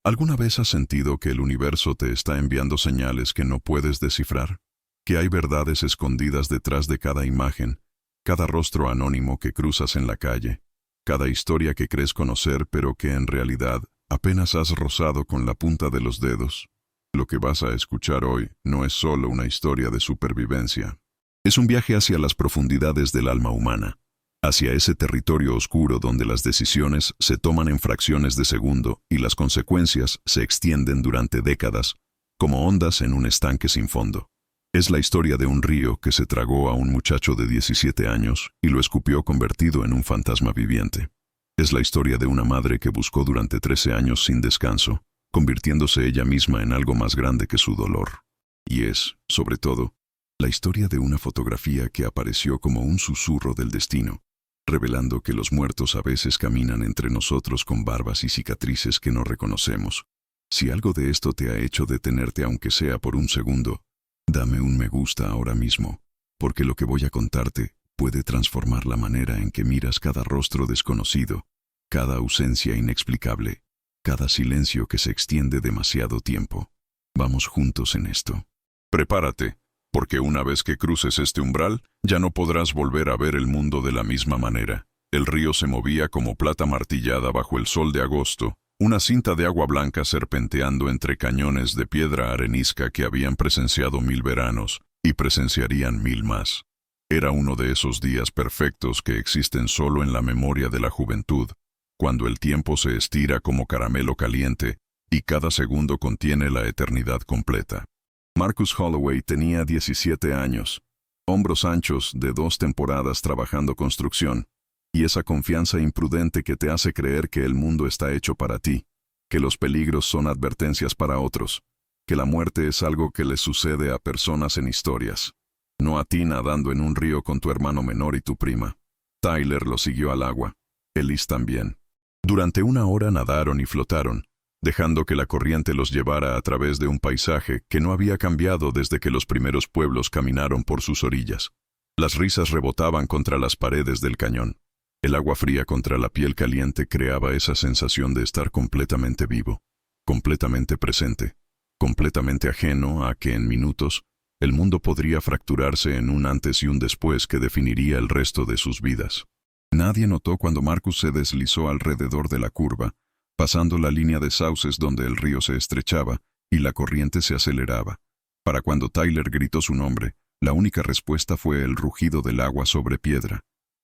¿Alguna vez has sentido que el universo te está enviando señales que no puedes descifrar? Que hay verdades escondidas detrás de cada imagen, cada rostro anónimo que cruzas en la calle, cada historia que crees conocer pero que en realidad apenas has rozado con la punta de los dedos? Lo que vas a escuchar hoy no es solo una historia de supervivencia. Es un viaje hacia las profundidades del alma humana, hacia ese territorio oscuro donde las decisiones se toman en fracciones de segundo y las consecuencias se extienden durante décadas, como ondas en un estanque sin fondo. Es la historia de un río que se tragó a un muchacho de 17 años y lo escupió convertido en un fantasma viviente. Es la historia de una madre que buscó durante 13 años sin descanso, convirtiéndose ella misma en algo más grande que su dolor. Y es, sobre todo, la historia de una fotografía que apareció como un susurro del destino, revelando que los muertos a veces caminan entre nosotros con barbas y cicatrices que no reconocemos. Si algo de esto te ha hecho detenerte aunque sea por un segundo, dame un me gusta ahora mismo, porque lo que voy a contarte puede transformar la manera en que miras cada rostro desconocido, cada ausencia inexplicable, cada silencio que se extiende demasiado tiempo. Vamos juntos en esto. Prepárate, porque una vez que cruces este umbral, ya no podrás volver a ver el mundo de la misma manera. El río se movía como plata martillada bajo el sol de agosto, una cinta de agua blanca serpenteando entre cañones de piedra arenisca que habían presenciado 1000 veranos y presenciarían 1000 más. Era uno de esos días perfectos que existen solo en la memoria de la juventud, cuando el tiempo se estira como caramelo caliente y cada segundo contiene la eternidad completa. Marcus Holloway tenía 17 años, hombros anchos de 2 temporadas trabajando construcción, y esa confianza imprudente que te hace creer que el mundo está hecho para ti, que los peligros son advertencias para otros, que la muerte es algo que les sucede a personas en historias, no a ti nadando en un río con tu hermano menor y tu prima. Tyler lo siguió al agua, Elise también. Durante 1 hora nadaron y flotaron, dejando que la corriente los llevara a través de un paisaje que no había cambiado desde que los primeros pueblos caminaron por sus orillas. Las risas rebotaban contra las paredes del cañón. El agua fría contra la piel caliente creaba esa sensación de estar completamente vivo, completamente presente, completamente ajeno a que en minutos el mundo podría fracturarse en un antes y un después que definiría el resto de sus vidas. Nadie notó cuando Marcus se deslizó alrededor de la curva, pasando la línea de sauces donde el río se estrechaba y la corriente se aceleraba. Para cuando Tyler gritó su nombre, la única respuesta fue el rugido del agua sobre piedra.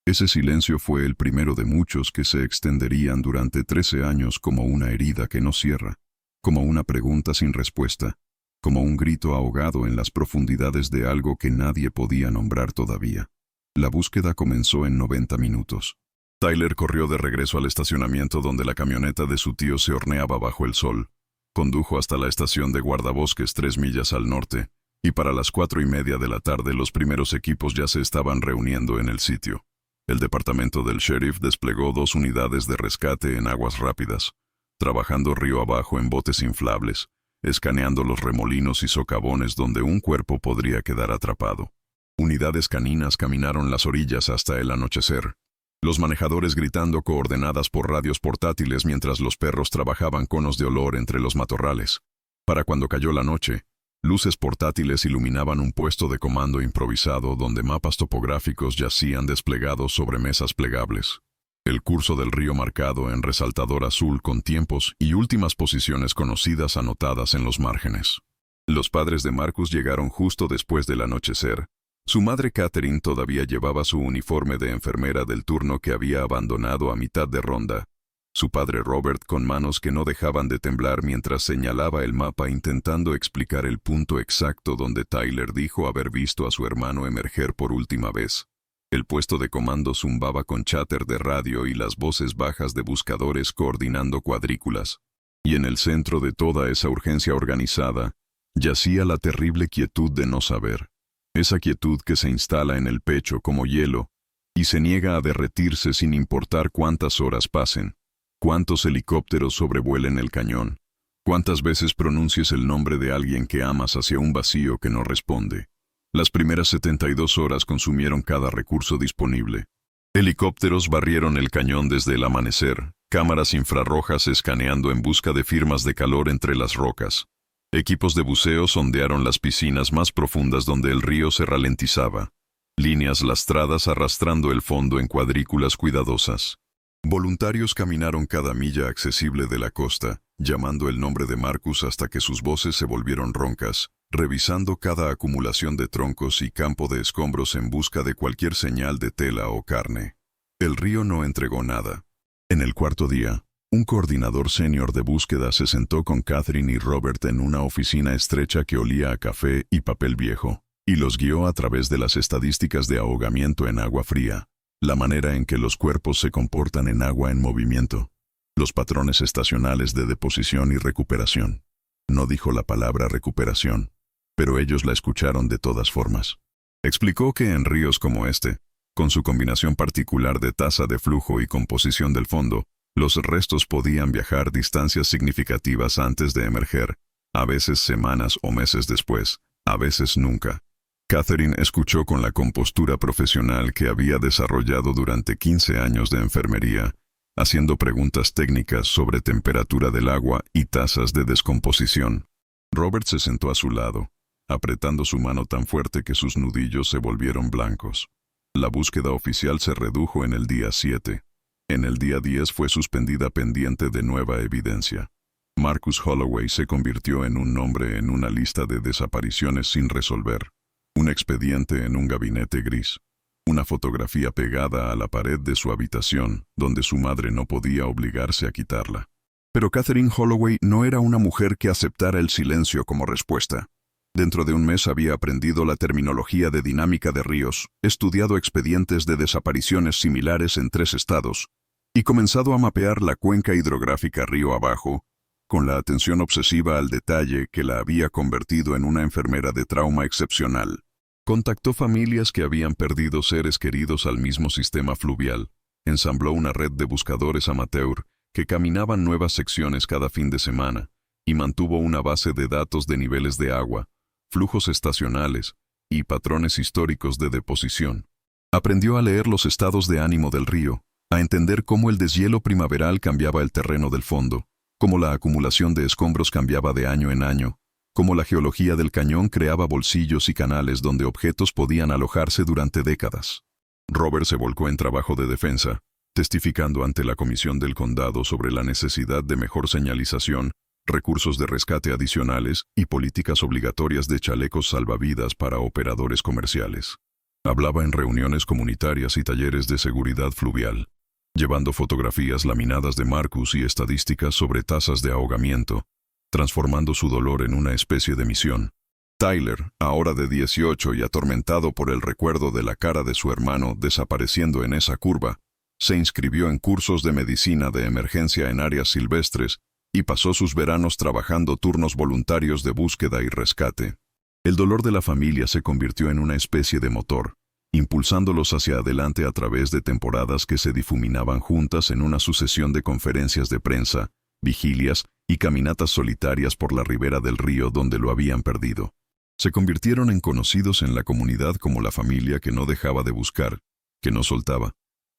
Ese silencio fue el primero de muchos que se extenderían durante 13 años como una herida que no cierra, como una pregunta sin respuesta, como un grito ahogado en las profundidades de algo que nadie podía nombrar todavía. La búsqueda comenzó en 90 minutos. Tyler corrió de regreso al estacionamiento donde la camioneta de su tío se horneaba bajo el sol. Condujo hasta la estación de guardabosques 3 millas al norte, y para las 4:30 de la tarde los primeros equipos ya se estaban reuniendo en el sitio. El departamento del sheriff desplegó 2 unidades de rescate en aguas rápidas, trabajando río abajo en botes inflables, escaneando los remolinos y socavones donde un cuerpo podría quedar atrapado. Unidades caninas caminaron las orillas hasta el anochecer, los manejadores gritando coordenadas por radios portátiles mientras los perros trabajaban conos de olor entre los matorrales. Para cuando cayó la noche, luces portátiles iluminaban un puesto de comando improvisado donde mapas topográficos yacían desplegados sobre mesas plegables. El curso del río marcado en resaltador azul con tiempos y últimas posiciones conocidas anotadas en los márgenes. Los padres de Marcus llegaron justo después del anochecer. Su madre Catherine todavía llevaba su uniforme de enfermera del turno que había abandonado a mitad de ronda. Su padre Robert con manos que no dejaban de temblar mientras señalaba el mapa intentando explicar el punto exacto donde Tyler dijo haber visto a su hermano emerger por última vez. El puesto de comando zumbaba con cháter de radio y las voces bajas de buscadores coordinando cuadrículas. Y en el centro de toda esa urgencia organizada, yacía la terrible quietud de no saber. Esa quietud que se instala en el pecho como hielo y se niega a derretirse sin importar cuántas horas pasen, cuántos helicópteros sobrevuelen el cañón, cuántas veces pronuncies el nombre de alguien que amas hacia un vacío que no responde. Las primeras 72 horas consumieron cada recurso disponible. Helicópteros barrieron el cañón desde el amanecer, cámaras infrarrojas escaneando en busca de firmas de calor entre las rocas. Equipos de buceo sondearon las piscinas más profundas donde el río se ralentizaba. Líneas lastradas arrastrando el fondo en cuadrículas cuidadosas. Voluntarios caminaron cada milla accesible de la costa, llamando el nombre de Marcus hasta que sus voces se volvieron roncas, revisando cada acumulación de troncos y campo de escombros en busca de cualquier señal de tela o carne. El río no entregó nada. En el cuarto día, un coordinador senior de búsqueda se sentó con Catherine y Robert en una oficina estrecha que olía a café y papel viejo, y los guió a través de las estadísticas de ahogamiento en agua fría, la manera en que los cuerpos se comportan en agua en movimiento, los patrones estacionales de deposición y recuperación. No dijo la palabra recuperación, pero ellos la escucharon de todas formas. Explicó que en ríos como este, con su combinación particular de tasa de flujo y composición del fondo, los restos podían viajar distancias significativas antes de emerger, a veces semanas o meses después, a veces nunca. Catherine escuchó con la compostura profesional que había desarrollado durante 15 años de enfermería, haciendo preguntas técnicas sobre temperatura del agua y tasas de descomposición. Robert se sentó a su lado, apretando su mano tan fuerte que sus nudillos se volvieron blancos. La búsqueda oficial se redujo en el día 7. En el día 10 fue suspendida pendiente de nueva evidencia. Marcus Holloway se convirtió en un nombre en una lista de desapariciones sin resolver. Un expediente en un gabinete gris. Una fotografía pegada a la pared de su habitación, donde su madre no podía obligarse a quitarla. Pero Catherine Holloway no era una mujer que aceptara el silencio como respuesta. Dentro de un mes había aprendido la terminología de dinámica de ríos, estudiado expedientes de desapariciones similares en 3 estados, y comenzado a mapear la cuenca hidrográfica río abajo, con la atención obsesiva al detalle que la había convertido en una enfermera de trauma excepcional. Contactó familias que habían perdido seres queridos al mismo sistema fluvial, ensambló una red de buscadores amateur que caminaban nuevas secciones cada fin de semana, y mantuvo una base de datos de niveles de agua, flujos estacionales y patrones históricos de deposición. Aprendió a leer los estados de ánimo del río, a entender cómo el deshielo primaveral cambiaba el terreno del fondo, cómo la acumulación de escombros cambiaba de año en año, cómo la geología del cañón creaba bolsillos y canales donde objetos podían alojarse durante décadas. Robert se volcó en trabajo de defensa, testificando ante la Comisión del Condado sobre la necesidad de mejor señalización, recursos de rescate adicionales y políticas obligatorias de chalecos salvavidas para operadores comerciales. Hablaba en reuniones comunitarias y talleres de seguridad fluvial, llevando fotografías laminadas de Marcus y estadísticas sobre tasas de ahogamiento, transformando su dolor en una especie de misión. Tyler, ahora de 18 y atormentado por el recuerdo de la cara de su hermano desapareciendo en esa curva, se inscribió en cursos de medicina de emergencia en áreas silvestres y pasó sus veranos trabajando turnos voluntarios de búsqueda y rescate. El dolor de la familia se convirtió en una especie de motor, impulsándolos hacia adelante a través de temporadas que se difuminaban juntas en una sucesión de conferencias de prensa, vigilias y caminatas solitarias por la ribera del río donde lo habían perdido. Se convirtieron en conocidos en la comunidad como la familia que no dejaba de buscar, que no soltaba,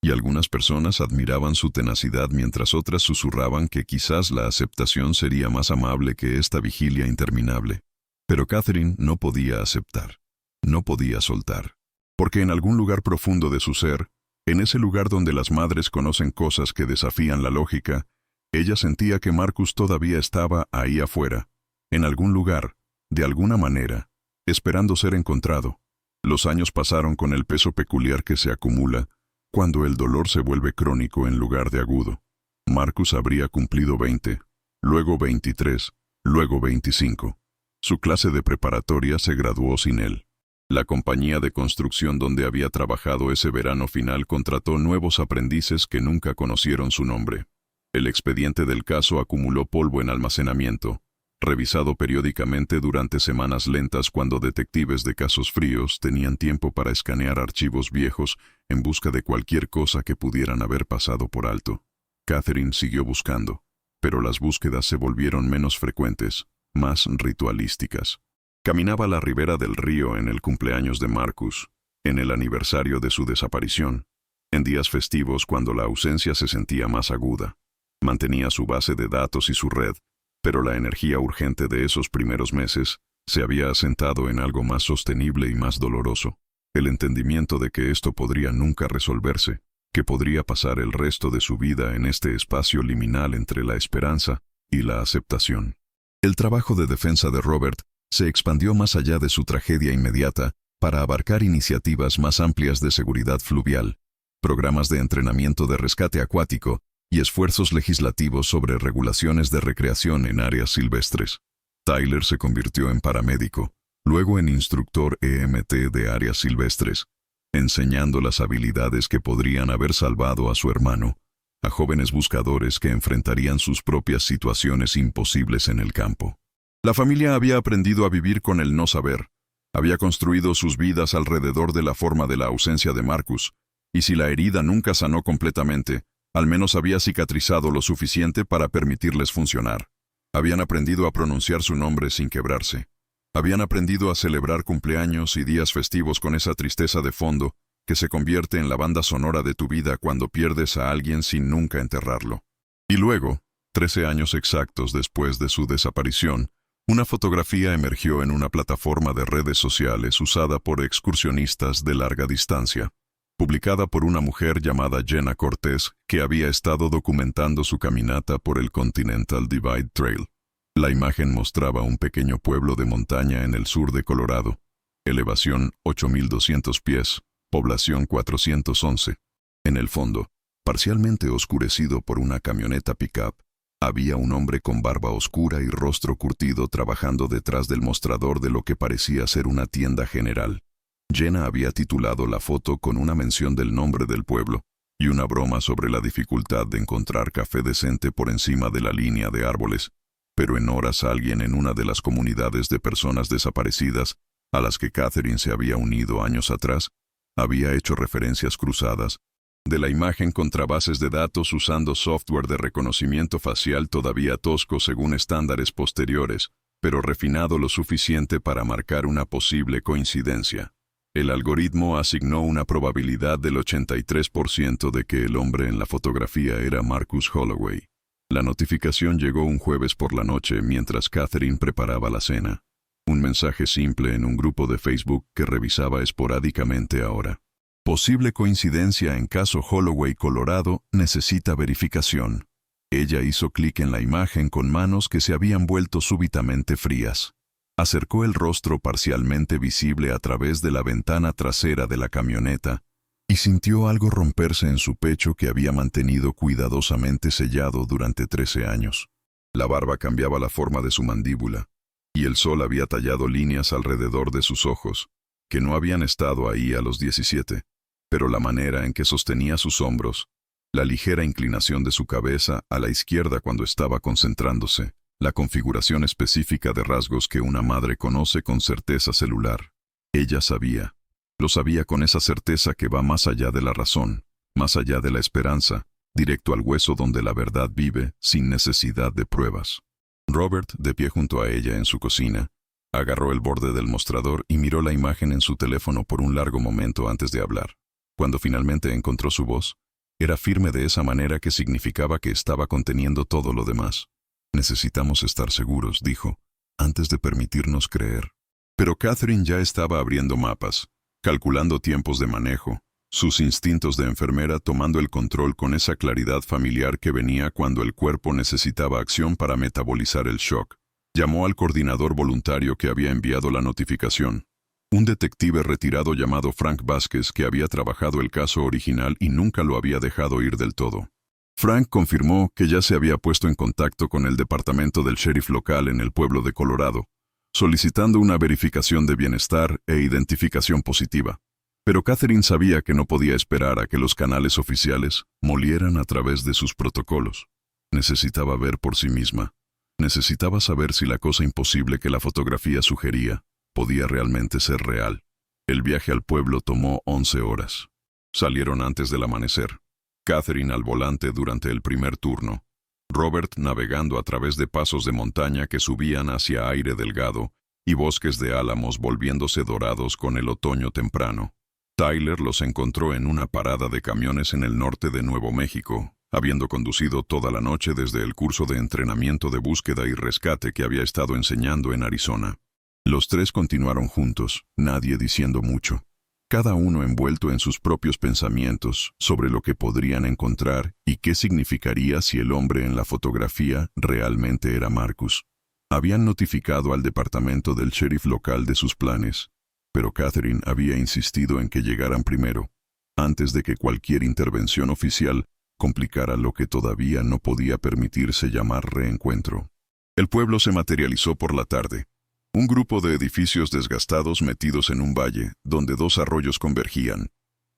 y algunas personas admiraban su tenacidad mientras otras susurraban que quizás la aceptación sería más amable que esta vigilia interminable. Pero Catherine no podía aceptar, no podía soltar, porque en algún lugar profundo de su ser, en ese lugar donde las madres conocen cosas que desafían la lógica, ella sentía que Marcus todavía estaba ahí afuera, en algún lugar, de alguna manera, esperando ser encontrado. Los años pasaron con el peso peculiar que se acumula cuando el dolor se vuelve crónico en lugar de agudo. Marcus habría cumplido 20, luego 23, luego 25. Su clase de preparatoria se graduó sin él. La compañía de construcción donde había trabajado ese verano final contrató nuevos aprendices que nunca conocieron su nombre. El expediente del caso acumuló polvo en almacenamiento, revisado periódicamente durante semanas lentas cuando detectives de casos fríos tenían tiempo para escanear archivos viejos en busca de cualquier cosa que pudieran haber pasado por alto. Catherine siguió buscando, pero las búsquedas se volvieron menos frecuentes, más ritualísticas. Caminaba a la ribera del río en el cumpleaños de Marcus, en el aniversario de su desaparición, en días festivos cuando la ausencia se sentía más aguda. Mantenía su base de datos y su red, pero la energía urgente de esos primeros meses se había asentado en algo más sostenible y más doloroso. El entendimiento de que esto podría nunca resolverse, que podría pasar el resto de su vida en este espacio liminal entre la esperanza y la aceptación. El trabajo de defensa de Robert se expandió más allá de su tragedia inmediata para abarcar iniciativas más amplias de seguridad fluvial, programas de entrenamiento de rescate acuático y esfuerzos legislativos sobre regulaciones de recreación en áreas silvestres. Tyler se convirtió en paramédico, luego en instructor EMT de áreas silvestres, enseñando las habilidades que podrían haber salvado a su hermano, a jóvenes buscadores que enfrentarían sus propias situaciones imposibles en el campo. La familia había aprendido a vivir con el no saber, había construido sus vidas alrededor de la forma de la ausencia de Marcus, y si la herida nunca sanó completamente, al menos había cicatrizado lo suficiente para permitirles funcionar. Habían aprendido a pronunciar su nombre sin quebrarse. Habían aprendido a celebrar cumpleaños y días festivos con esa tristeza de fondo que se convierte en la banda sonora de tu vida cuando pierdes a alguien sin nunca enterrarlo. Y luego, 13 años exactos después de su desaparición, una fotografía emergió en una plataforma de redes sociales usada por excursionistas de larga distancia, publicada por una mujer llamada Jenna Cortés, que había estado documentando su caminata por el Continental Divide Trail. La imagen mostraba un pequeño pueblo de montaña en el sur de Colorado, elevación 8.200 pies, población 411. En el fondo, parcialmente oscurecido por una camioneta pick-up, había un hombre con barba oscura y rostro curtido trabajando detrás del mostrador de lo que parecía ser una tienda general. Jenna había titulado la foto con una mención del nombre del pueblo y una broma sobre la dificultad de encontrar café decente por encima de la línea de árboles, pero en horas alguien en una de las comunidades de personas desaparecidas a las que Catherine se había unido años atrás, había hecho referencias cruzadas de la imagen contra bases de datos usando software de reconocimiento facial todavía tosco según estándares posteriores, pero refinado lo suficiente para marcar una posible coincidencia. El algoritmo asignó una probabilidad del 83% de que el hombre en la fotografía era Marcus Holloway. La notificación llegó un jueves por la noche mientras Catherine preparaba la cena. Un mensaje simple en un grupo de Facebook que revisaba esporádicamente ahora. Posible coincidencia en caso Holloway, Colorado, necesita verificación. Ella hizo clic en la imagen con manos que se habían vuelto súbitamente frías. Acercó el rostro parcialmente visible a través de la ventana trasera de la camioneta y sintió algo romperse en su pecho que había mantenido cuidadosamente sellado durante 13 años. La barba cambiaba la forma de su mandíbula, y el sol había tallado líneas alrededor de sus ojos, que no habían estado ahí a los 17, pero la manera en que sostenía sus hombros, la ligera inclinación de su cabeza a la izquierda cuando estaba concentrándose, la configuración específica de rasgos que una madre conoce con certeza celular. Ella sabía. Lo sabía con esa certeza que va más allá de la razón, más allá de la esperanza, directo al hueso donde la verdad vive sin necesidad de pruebas. Robert, de pie junto a ella en su cocina, agarró el borde del mostrador y miró la imagen en su teléfono por un largo momento antes de hablar. Cuando finalmente encontró su voz, era firme de esa manera que significaba que estaba conteniendo todo lo demás. Necesitamos estar seguros, dijo, antes de permitirnos creer. Pero Catherine ya estaba abriendo mapas, calculando tiempos de manejo, sus instintos de enfermera tomando el control con esa claridad familiar que venía cuando el cuerpo necesitaba acción para metabolizar el shock. Llamó al coordinador voluntario que había enviado la notificación, un detective retirado llamado Frank Vázquez que había trabajado el caso original y nunca lo había dejado ir del todo. Frank confirmó que ya se había puesto en contacto con el departamento del sheriff local en el pueblo de Colorado, solicitando una verificación de bienestar e identificación positiva. Pero Catherine sabía que no podía esperar a que los canales oficiales molieran a través de sus protocolos. Necesitaba ver por sí misma. Necesitaba saber si la cosa imposible que la fotografía sugería podía realmente ser real. El viaje al pueblo tomó 11 horas. Salieron antes del amanecer. Catherine al volante durante el primer turno. Robert navegando a través de pasos de montaña que subían hacia aire delgado y bosques de álamos volviéndose dorados con el otoño temprano. Tyler los encontró en una parada de camiones en el norte de Nuevo México, habiendo conducido toda la noche desde el curso de entrenamiento de búsqueda y rescate que había estado enseñando en Arizona. Los tres continuaron juntos, nadie diciendo mucho, cada uno envuelto en sus propios pensamientos sobre lo que podrían encontrar y qué significaría si el hombre en la fotografía realmente era Marcus. Habían notificado al departamento del sheriff local de sus planes, pero Catherine había insistido en que llegaran primero, antes de que cualquier intervención oficial complicara lo que todavía no podía permitirse llamar reencuentro. El pueblo se materializó por la tarde. Un grupo de edificios desgastados metidos en un valle, donde dos arroyos convergían,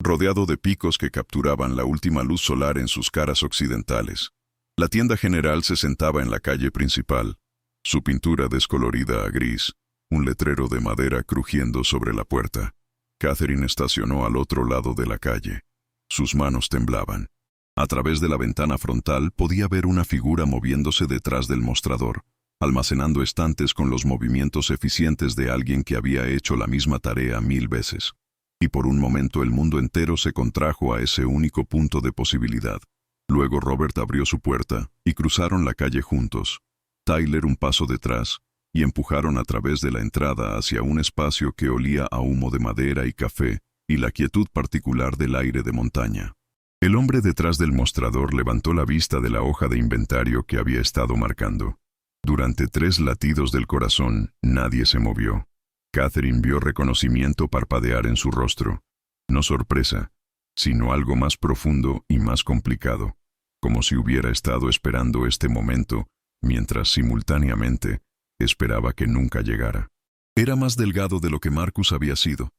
rodeado de picos que capturaban la última luz solar en sus caras occidentales. La tienda general se sentaba en la calle principal, su pintura descolorida a gris, un letrero de madera crujiendo sobre la puerta. Catherine estacionó al otro lado de la calle. Sus manos temblaban. A través de la ventana frontal podía ver una figura moviéndose detrás del mostrador, almacenando estantes con los movimientos eficientes de alguien que había hecho la misma tarea 1000 veces. Y por un momento el mundo entero se contrajo a ese único punto de posibilidad. Luego Robert abrió su puerta y cruzaron la calle juntos, Tyler un paso detrás, y empujaron a través de la entrada hacia un espacio que olía a humo de madera y café y la quietud particular del aire de montaña. El hombre detrás del mostrador levantó la vista de la hoja de inventario que había estado marcando. Durante 3 latidos del corazón, nadie se movió. Catherine vio reconocimiento parpadear en su rostro. No sorpresa, sino algo más profundo y más complicado, como si hubiera estado esperando este momento, mientras simultáneamente esperaba que nunca llegara. Era más delgado de lo que Marcus había sido,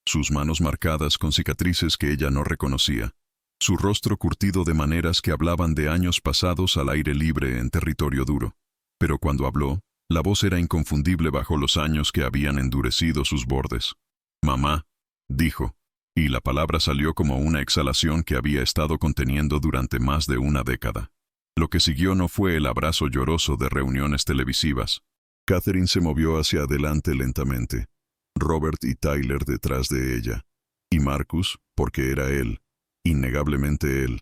sus manos marcadas con cicatrices que ella no reconocía, su rostro curtido de maneras que hablaban de años pasados al aire libre en territorio duro. Pero cuando habló, la voz era inconfundible bajo los años que habían endurecido sus bordes. «Mamá», dijo, y la palabra salió como una exhalación que había estado conteniendo durante más de una década. Lo que siguió no fue el abrazo lloroso de reuniones televisivas. Catherine se movió hacia adelante lentamente, Robert y Tyler detrás de ella, y Marcus, porque era él, innegablemente él,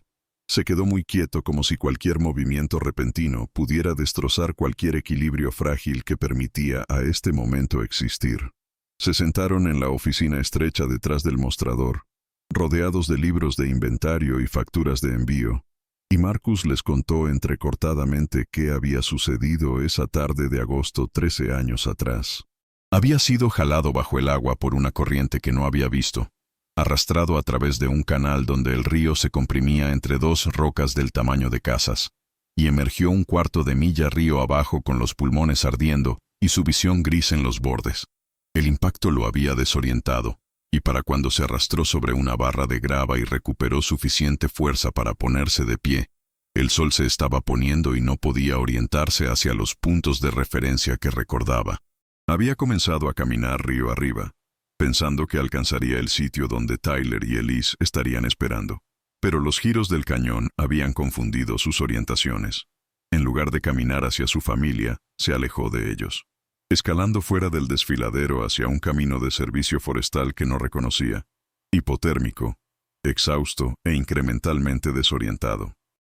se quedó muy quieto como si cualquier movimiento repentino pudiera destrozar cualquier equilibrio frágil que permitía a este momento existir. Se sentaron en la oficina estrecha detrás del mostrador, rodeados de libros de inventario y facturas de envío, y Marcus les contó entrecortadamente qué había sucedido esa tarde de agosto 13 años atrás. Había sido jalado bajo el agua por una corriente que no había visto, arrastrado a través de un canal donde el río se comprimía entre 2 rocas del tamaño de casas, y emergió un cuarto de milla río abajo con los pulmones ardiendo y su visión gris en los bordes. El impacto lo había desorientado, y para cuando se arrastró sobre una barra de grava y recuperó suficiente fuerza para ponerse de pie, el sol se estaba poniendo y no podía orientarse hacia los puntos de referencia que recordaba. Había comenzado a caminar río arriba, pensando que alcanzaría el sitio donde Tyler y Elise estarían esperando. Pero los giros del cañón habían confundido sus orientaciones. En lugar de caminar hacia su familia, se alejó de ellos, escalando fuera del desfiladero hacia un camino de servicio forestal que no reconocía, hipotérmico, exhausto e incrementalmente desorientado.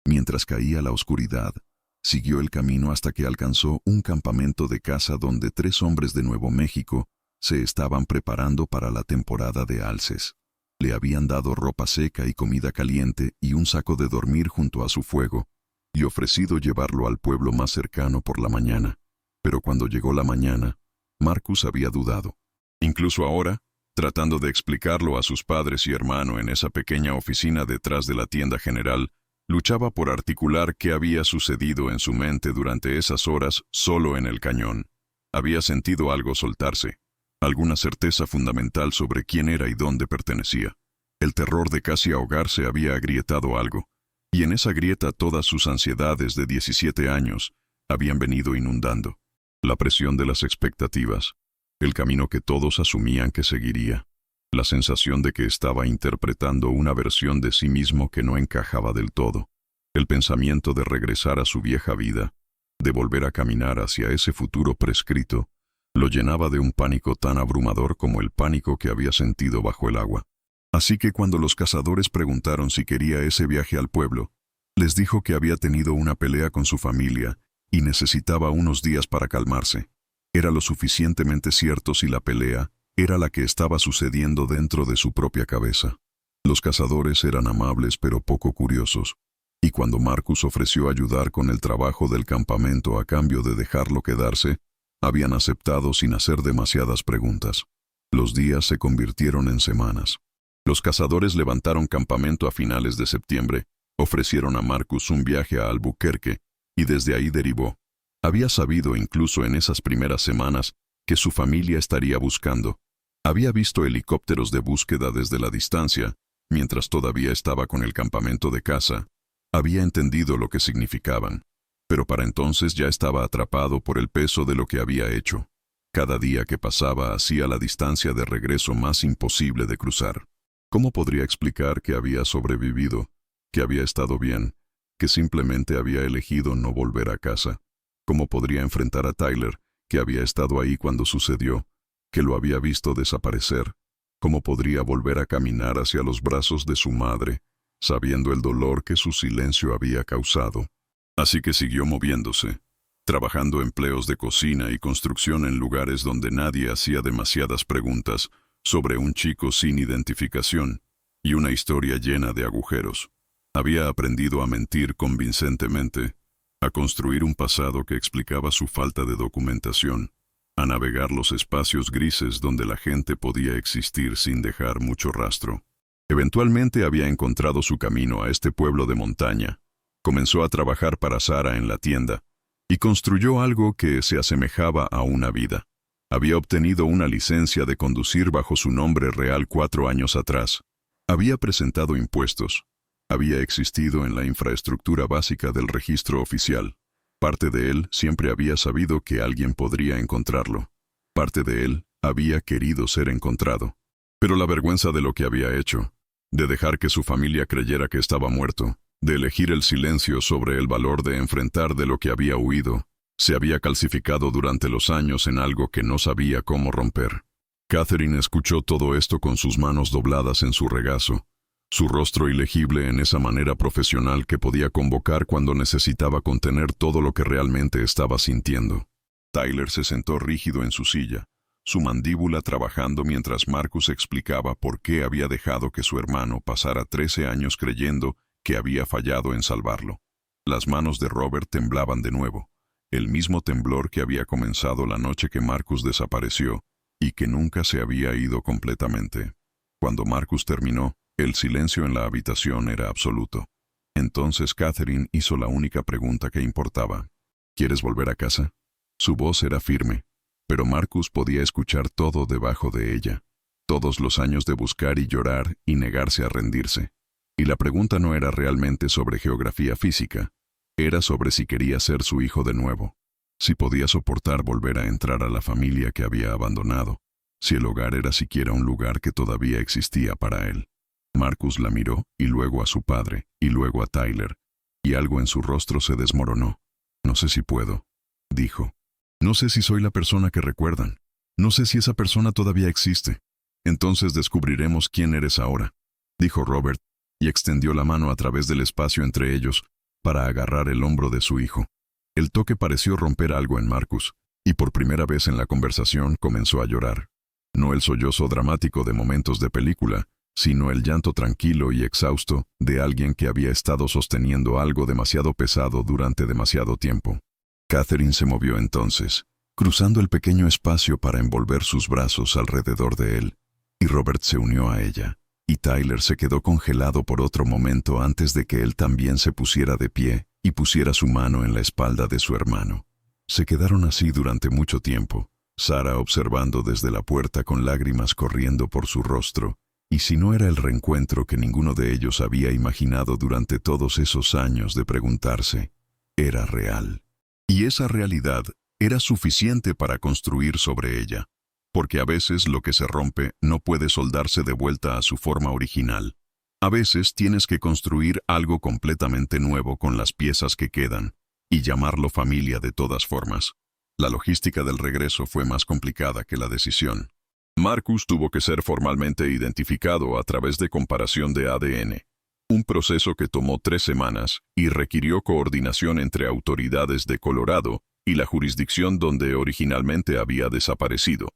Mientras caía la oscuridad, siguió el camino hasta que alcanzó un campamento de caza donde 3 hombres de Nuevo México se estaban preparando para la temporada de alces. Le habían dado ropa seca y comida caliente y un saco de dormir junto a su fuego, y ofrecido llevarlo al pueblo más cercano por la mañana. Pero cuando llegó la mañana, Marcus había dudado. Incluso ahora, tratando de explicarlo a sus padres y hermano en esa pequeña oficina detrás de la tienda general, luchaba por articular qué había sucedido en su mente durante esas horas solo en el cañón. Había sentido algo soltarse, alguna certeza fundamental sobre quién era y dónde pertenecía. El terror de casi ahogarse había agrietado algo, y en esa grieta todas sus ansiedades de 17 años habían venido inundando. La presión de las expectativas, el camino que todos asumían que seguiría, la sensación de que estaba interpretando una versión de sí mismo que no encajaba del todo, el pensamiento de regresar a su vieja vida, de volver a caminar hacia ese futuro prescrito, lo llenaba de un pánico tan abrumador como el pánico que había sentido bajo el agua. Así que cuando los cazadores preguntaron si quería ese viaje al pueblo, Les dijo que había tenido una pelea con su familia y necesitaba unos días para calmarse. Era lo suficientemente cierto si la pelea era la que estaba sucediendo dentro de su propia cabeza. Los cazadores eran amables pero poco curiosos, y cuando Marcus ofreció ayudar con el trabajo del campamento a cambio de dejarlo quedarse, habían aceptado sin hacer demasiadas preguntas. Los días se convirtieron en semanas. Los cazadores levantaron campamento a finales de septiembre, ofrecieron a Marcus un viaje a Albuquerque, y desde ahí derivó. Había sabido incluso en esas primeras semanas que su familia estaría buscando. Había visto helicópteros de búsqueda desde la distancia, mientras todavía estaba con el campamento de caza. Había entendido lo que significaban, pero para entonces ya estaba atrapado por el peso de lo que había hecho. Cada día que pasaba hacía la distancia de regreso más imposible de cruzar. ¿Cómo podría explicar que había sobrevivido, que había estado bien, que simplemente había elegido no volver a casa? ¿Cómo podría enfrentar a Tyler, que había estado ahí cuando sucedió, que lo había visto desaparecer? ¿Cómo podría volver a caminar hacia los brazos de su madre, sabiendo el dolor que su silencio había causado? Así que siguió moviéndose, trabajando empleos de cocina y construcción en lugares donde nadie hacía demasiadas preguntas sobre un chico sin identificación y una historia llena de agujeros. Había aprendido a mentir convincentemente, a construir un pasado que explicaba su falta de documentación, a navegar los espacios grises donde la gente podía existir sin dejar mucho rastro. Eventualmente había encontrado su camino a este pueblo de montaña. Comenzó a trabajar para Sara en la tienda y construyó algo que se asemejaba a una vida. Había obtenido una licencia de conducir bajo su nombre real 4 años atrás. Había presentado impuestos. Había existido en la infraestructura básica del registro oficial. Parte de él siempre había sabido que alguien podría encontrarlo. Parte de él había querido ser encontrado. Pero la vergüenza de lo que había hecho, de dejar que su familia creyera que estaba muerto, de elegir el silencio sobre el valor de enfrentar de lo que había huido, se había calcificado durante los años en algo que no sabía cómo romper. Catherine escuchó todo esto con sus manos dobladas en su regazo, su rostro ilegible en esa manera profesional que podía convocar cuando necesitaba contener todo lo que realmente estaba sintiendo. Tyler se sentó rígido en su silla, su mandíbula trabajando mientras Marcus explicaba por qué había dejado que su hermano pasara 13 años creyendo que había fallado en salvarlo. Las manos de Robert temblaban de nuevo, el mismo temblor que había comenzado la noche que Marcus desapareció y que nunca se había ido completamente. Cuando Marcus terminó, el silencio en la habitación era absoluto. Entonces Catherine hizo la única pregunta que importaba. ¿Quieres volver a casa? Su voz era firme, pero Marcus podía escuchar todo debajo de ella. Todos los años de buscar y llorar y negarse a rendirse. Y la pregunta no era realmente sobre geografía física, era sobre si quería ser su hijo de nuevo, si podía soportar volver a entrar a la familia que había abandonado, si el hogar era siquiera un lugar que todavía existía para él. Marcus la miró, y luego a su padre, y luego a Tyler, y algo en su rostro se desmoronó. «No sé si puedo», dijo. «No sé si soy la persona que recuerdan. No sé si esa persona todavía existe. Entonces descubriremos quién eres ahora», dijo Robert, y extendió la mano a través del espacio entre ellos para agarrar el hombro de su hijo. El toque pareció romper algo en Marcus, y por primera vez en la conversación comenzó a llorar. No el sollozo dramático de momentos de película, sino el llanto tranquilo y exhausto de alguien que había estado sosteniendo algo demasiado pesado durante demasiado tiempo. Catherine se movió entonces, cruzando el pequeño espacio para envolver sus brazos alrededor de él, y Robert se unió a ella, y Tyler se quedó congelado por otro momento antes de que él también se pusiera de pie y pusiera su mano en la espalda de su hermano. Se quedaron así durante mucho tiempo, Sara observando desde la puerta con lágrimas corriendo por su rostro, y si no era el reencuentro que ninguno de ellos había imaginado durante todos esos años de preguntarse, era real. Y esa realidad era suficiente para construir sobre ella, porque a veces lo que se rompe no puede soldarse de vuelta a su forma original. A veces tienes que construir algo completamente nuevo con las piezas que quedan, y llamarlo familia de todas formas. La logística del regreso fue más complicada que la decisión. Marcus tuvo que ser formalmente identificado a través de comparación de ADN. Un proceso que tomó 3 semanas y requirió coordinación entre autoridades de Colorado y la jurisdicción donde originalmente había desaparecido.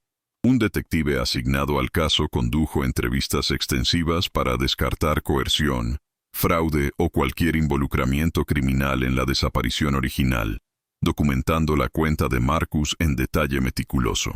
Un detective asignado al caso condujo entrevistas extensivas para descartar coerción, fraude o cualquier involucramiento criminal en la desaparición original, documentando la cuenta de Marcus en detalle meticuloso.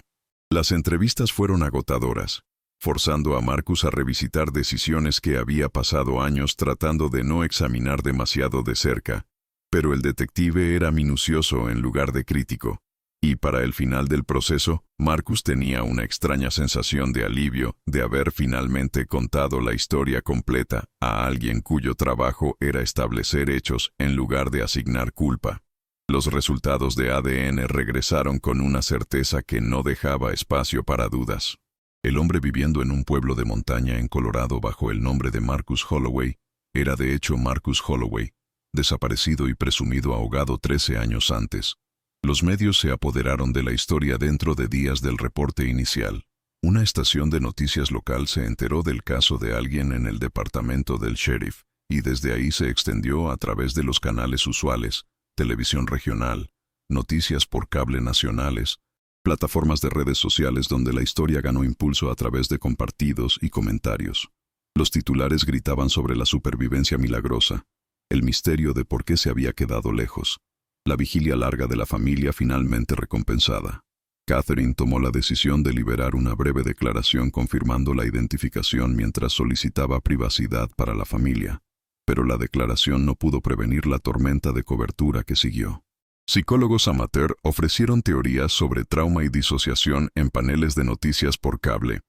Las entrevistas fueron agotadoras, forzando a Marcus a revisitar decisiones que había pasado años tratando de no examinar demasiado de cerca, pero el detective era minucioso en lugar de crítico, y para el final del proceso, Marcus tenía una extraña sensación de alivio de haber finalmente contado la historia completa a alguien cuyo trabajo era establecer hechos en lugar de asignar culpa. Los resultados de ADN regresaron con una certeza que no dejaba espacio para dudas. El hombre viviendo en un pueblo de montaña en Colorado bajo el nombre de Marcus Holloway era de hecho Marcus Holloway, desaparecido y presumido ahogado 13 años antes. Los medios se apoderaron de la historia dentro de días del reporte inicial. Una estación de noticias local se enteró del caso de alguien en el departamento del sheriff, y desde ahí se extendió a través de los canales usuales, televisión regional, noticias por cable nacionales, plataformas de redes sociales donde la historia ganó impulso a través de compartidos y comentarios. Los titulares gritaban sobre la supervivencia milagrosa, el misterio de por qué se había quedado lejos, la vigilia larga de la familia finalmente recompensada. Catherine tomó la decisión de liberar una breve declaración confirmando la identificación mientras solicitaba privacidad para la familia, pero la declaración no pudo prevenir la tormenta de cobertura que siguió. Psicólogos amateur ofrecieron teorías sobre trauma y disociación en paneles de noticias por cable.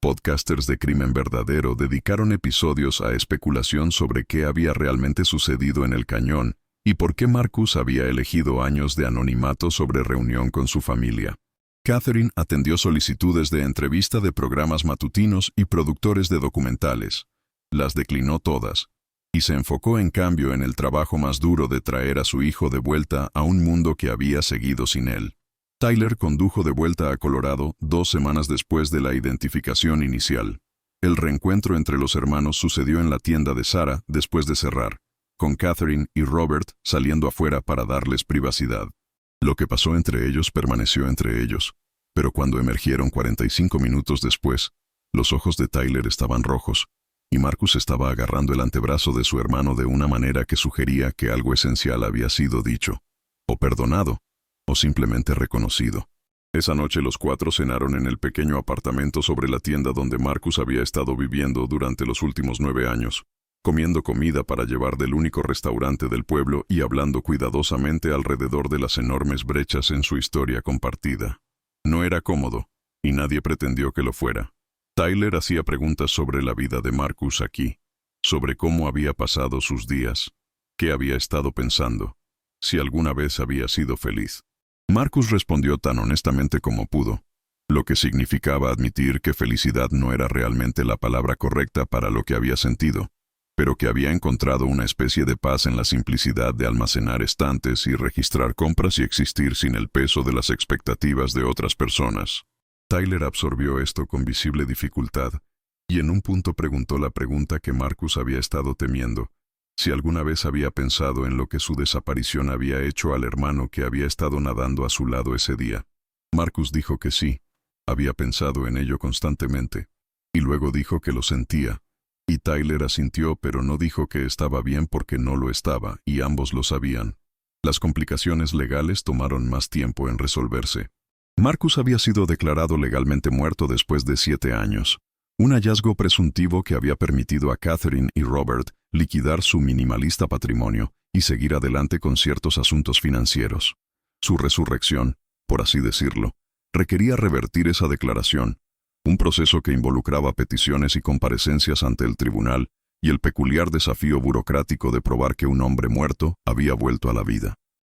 Podcasters de crimen verdadero dedicaron episodios a especulación sobre qué había realmente sucedido en el cañón y por qué Marcus había elegido años de anonimato sobre reunión con su familia. Catherine atendió solicitudes de entrevista de programas matutinos y productores de documentales. Las declinó todas, y se enfocó en cambio en el trabajo más duro de traer a su hijo de vuelta a un mundo que había seguido sin él. Tyler condujo de vuelta a Colorado 2 semanas después de la identificación inicial. El reencuentro entre los hermanos sucedió en la tienda de Sarah después de cerrar, con Catherine y Robert saliendo afuera para darles privacidad. Lo que pasó entre ellos permaneció entre ellos, pero cuando emergieron 45 minutos después, los ojos de Tyler estaban rojos, y Marcus estaba agarrando el antebrazo de su hermano de una manera que sugería que algo esencial había sido dicho, o perdonado, o simplemente reconocido. Esa noche los 4 cenaron en el pequeño apartamento sobre la tienda donde Marcus había estado viviendo durante los últimos 9 años, comiendo comida para llevar del único restaurante del pueblo y hablando cuidadosamente alrededor de las enormes brechas en su historia compartida. No era cómodo, y nadie pretendió que lo fuera. Tyler hacía preguntas sobre la vida de Marcus aquí, sobre cómo había pasado sus días, qué había estado pensando, si alguna vez había sido feliz. Marcus respondió tan honestamente como pudo, lo que significaba admitir que felicidad no era realmente la palabra correcta para lo que había sentido, pero que había encontrado una especie de paz en la simplicidad de almacenar estantes y registrar compras y existir sin el peso de las expectativas de otras personas. Tyler absorbió esto con visible dificultad, y en un punto preguntó la pregunta que Marcus había estado temiendo, si alguna vez había pensado en lo que su desaparición había hecho al hermano que había estado nadando a su lado ese día. Marcus dijo que sí, había pensado en ello constantemente, y luego dijo que lo sentía, y Tyler asintió pero no dijo que estaba bien porque no lo estaba, y ambos lo sabían. Las complicaciones legales tomaron más tiempo en resolverse. Marcus había sido declarado legalmente muerto después de 7 años, un hallazgo presuntivo que había permitido a Catherine y Robert liquidar su minimalista patrimonio y seguir adelante con ciertos asuntos financieros. Su resurrección, por así decirlo, requería revertir esa declaración, un proceso que involucraba peticiones y comparecencias ante el tribunal y el peculiar desafío burocrático de probar que un hombre muerto había vuelto a la vida.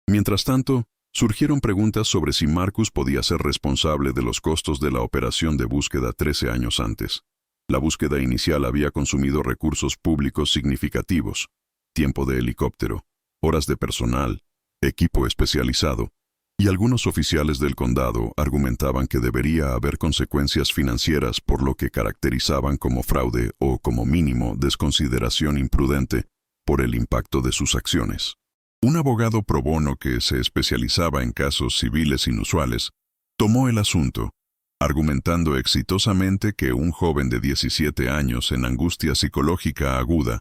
Mientras tanto, surgieron preguntas sobre si Marcus podía ser responsable de los costos de la operación de búsqueda 13 años antes. La búsqueda inicial había consumido recursos públicos significativos, tiempo de helicóptero, horas de personal, equipo especializado, Y algunos oficiales del condado argumentaban que debería haber consecuencias financieras por lo que caracterizaban como fraude o, como mínimo, desconsideración imprudente por el impacto de sus acciones. Un abogado pro bono que se especializaba en casos civiles inusuales tomó el asunto, argumentando exitosamente que un joven de 17 años en angustia psicológica aguda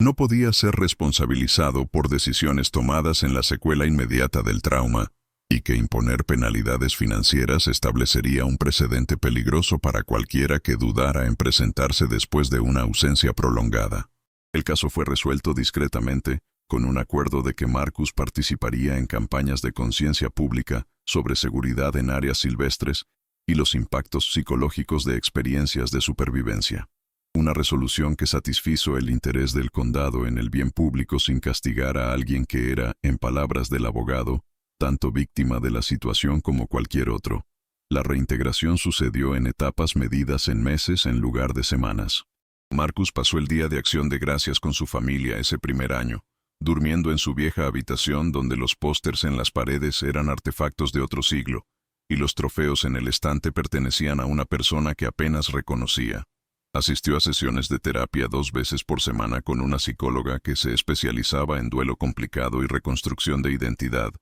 no podía ser responsabilizado por decisiones tomadas en la secuela inmediata del trauma, y que imponer penalidades financieras establecería un precedente peligroso para cualquiera que dudara en presentarse después de una ausencia prolongada. El caso fue resuelto discretamente, con un acuerdo de que Marcus participaría en campañas de conciencia pública sobre seguridad en áreas silvestres y los impactos psicológicos de experiencias de supervivencia. Una resolución que satisfizo el interés del condado en el bien público sin castigar a alguien que era, en palabras del abogado, tanto víctima de la situación como cualquier otro. La reintegración sucedió en etapas medidas en meses en lugar de semanas. Marcus pasó el Día de Acción de Gracias con su familia ese primer año, durmiendo en su vieja habitación donde los pósters en las paredes eran artefactos de otro siglo, y los trofeos en el estante pertenecían a una persona que apenas reconocía. Asistió a sesiones de terapia 2 veces por semana con una psicóloga que se especializaba en duelo complicado y reconstrucción de identidad,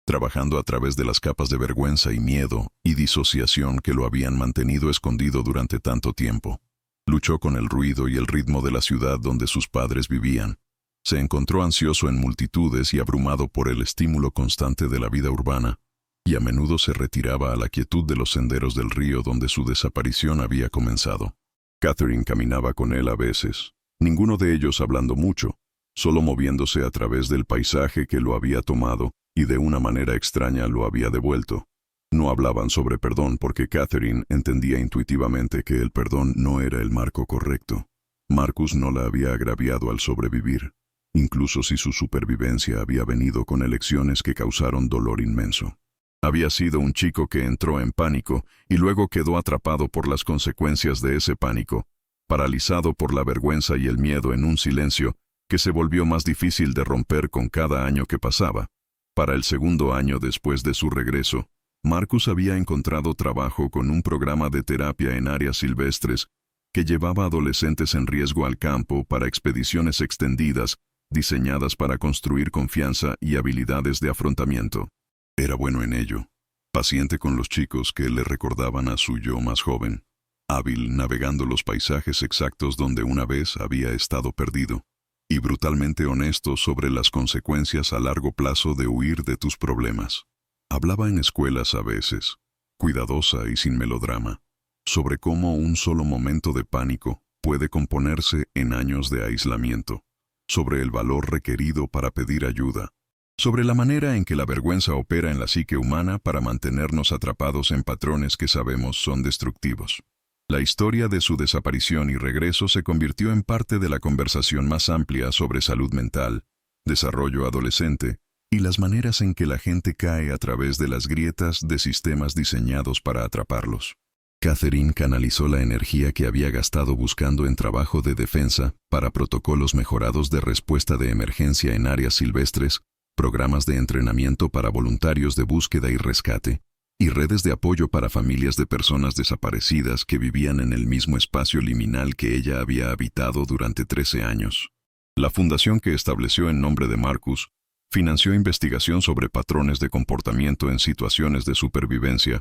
trabajando a través de las capas de vergüenza y miedo y disociación que lo habían mantenido escondido durante tanto tiempo. Luchó con el ruido y el ritmo de la ciudad donde sus padres vivían. Se encontró ansioso en multitudes y abrumado por el estímulo constante de la vida urbana, y a menudo se retiraba a la quietud de los senderos del río donde su desaparición había comenzado. Catherine caminaba con él a veces, ninguno de ellos hablando mucho, solo moviéndose a través del paisaje que lo había tomado y de una manera extraña lo había devuelto. No hablaban sobre perdón porque Catherine entendía intuitivamente que el perdón no era el marco correcto. Marcus no la había agraviado al sobrevivir, incluso si su supervivencia había venido con elecciones que causaron dolor inmenso. Había sido un chico que entró en pánico y luego quedó atrapado por las consecuencias de ese pánico, paralizado por la vergüenza y el miedo en un silencio que se volvió más difícil de romper con cada año que pasaba. Para el segundo año después de su regreso, Marcus había encontrado trabajo con un programa de terapia en áreas silvestres que llevaba adolescentes en riesgo al campo para expediciones extendidas, diseñadas para construir confianza y habilidades de afrontamiento. Era bueno en ello, paciente con los chicos que le recordaban a su yo más joven, hábil navegando los paisajes exactos donde una vez había estado perdido, y brutalmente honesto sobre las consecuencias a largo plazo de huir de tus problemas. Hablaba en escuelas a veces, cuidadosa y sin melodrama, sobre cómo un solo momento de pánico puede componerse en años de aislamiento, sobre el valor requerido para pedir ayuda, sobre la manera en que la vergüenza opera en la psique humana para mantenernos atrapados en patrones que sabemos son destructivos. La historia de su desaparición y regreso se convirtió en parte de la conversación más amplia sobre salud mental, desarrollo adolescente y las maneras en que la gente cae a través de las grietas de sistemas diseñados para atraparlos. Catherine canalizó la energía que había gastado buscando en trabajo de defensa para protocolos mejorados de respuesta de emergencia en áreas silvestres, programas de entrenamiento para voluntarios de búsqueda y rescate, y redes de apoyo para familias de personas desaparecidas que vivían en el mismo espacio liminal que ella había habitado durante 13 años. La fundación que estableció en nombre de Marcus financió investigación sobre patrones de comportamiento en situaciones de supervivencia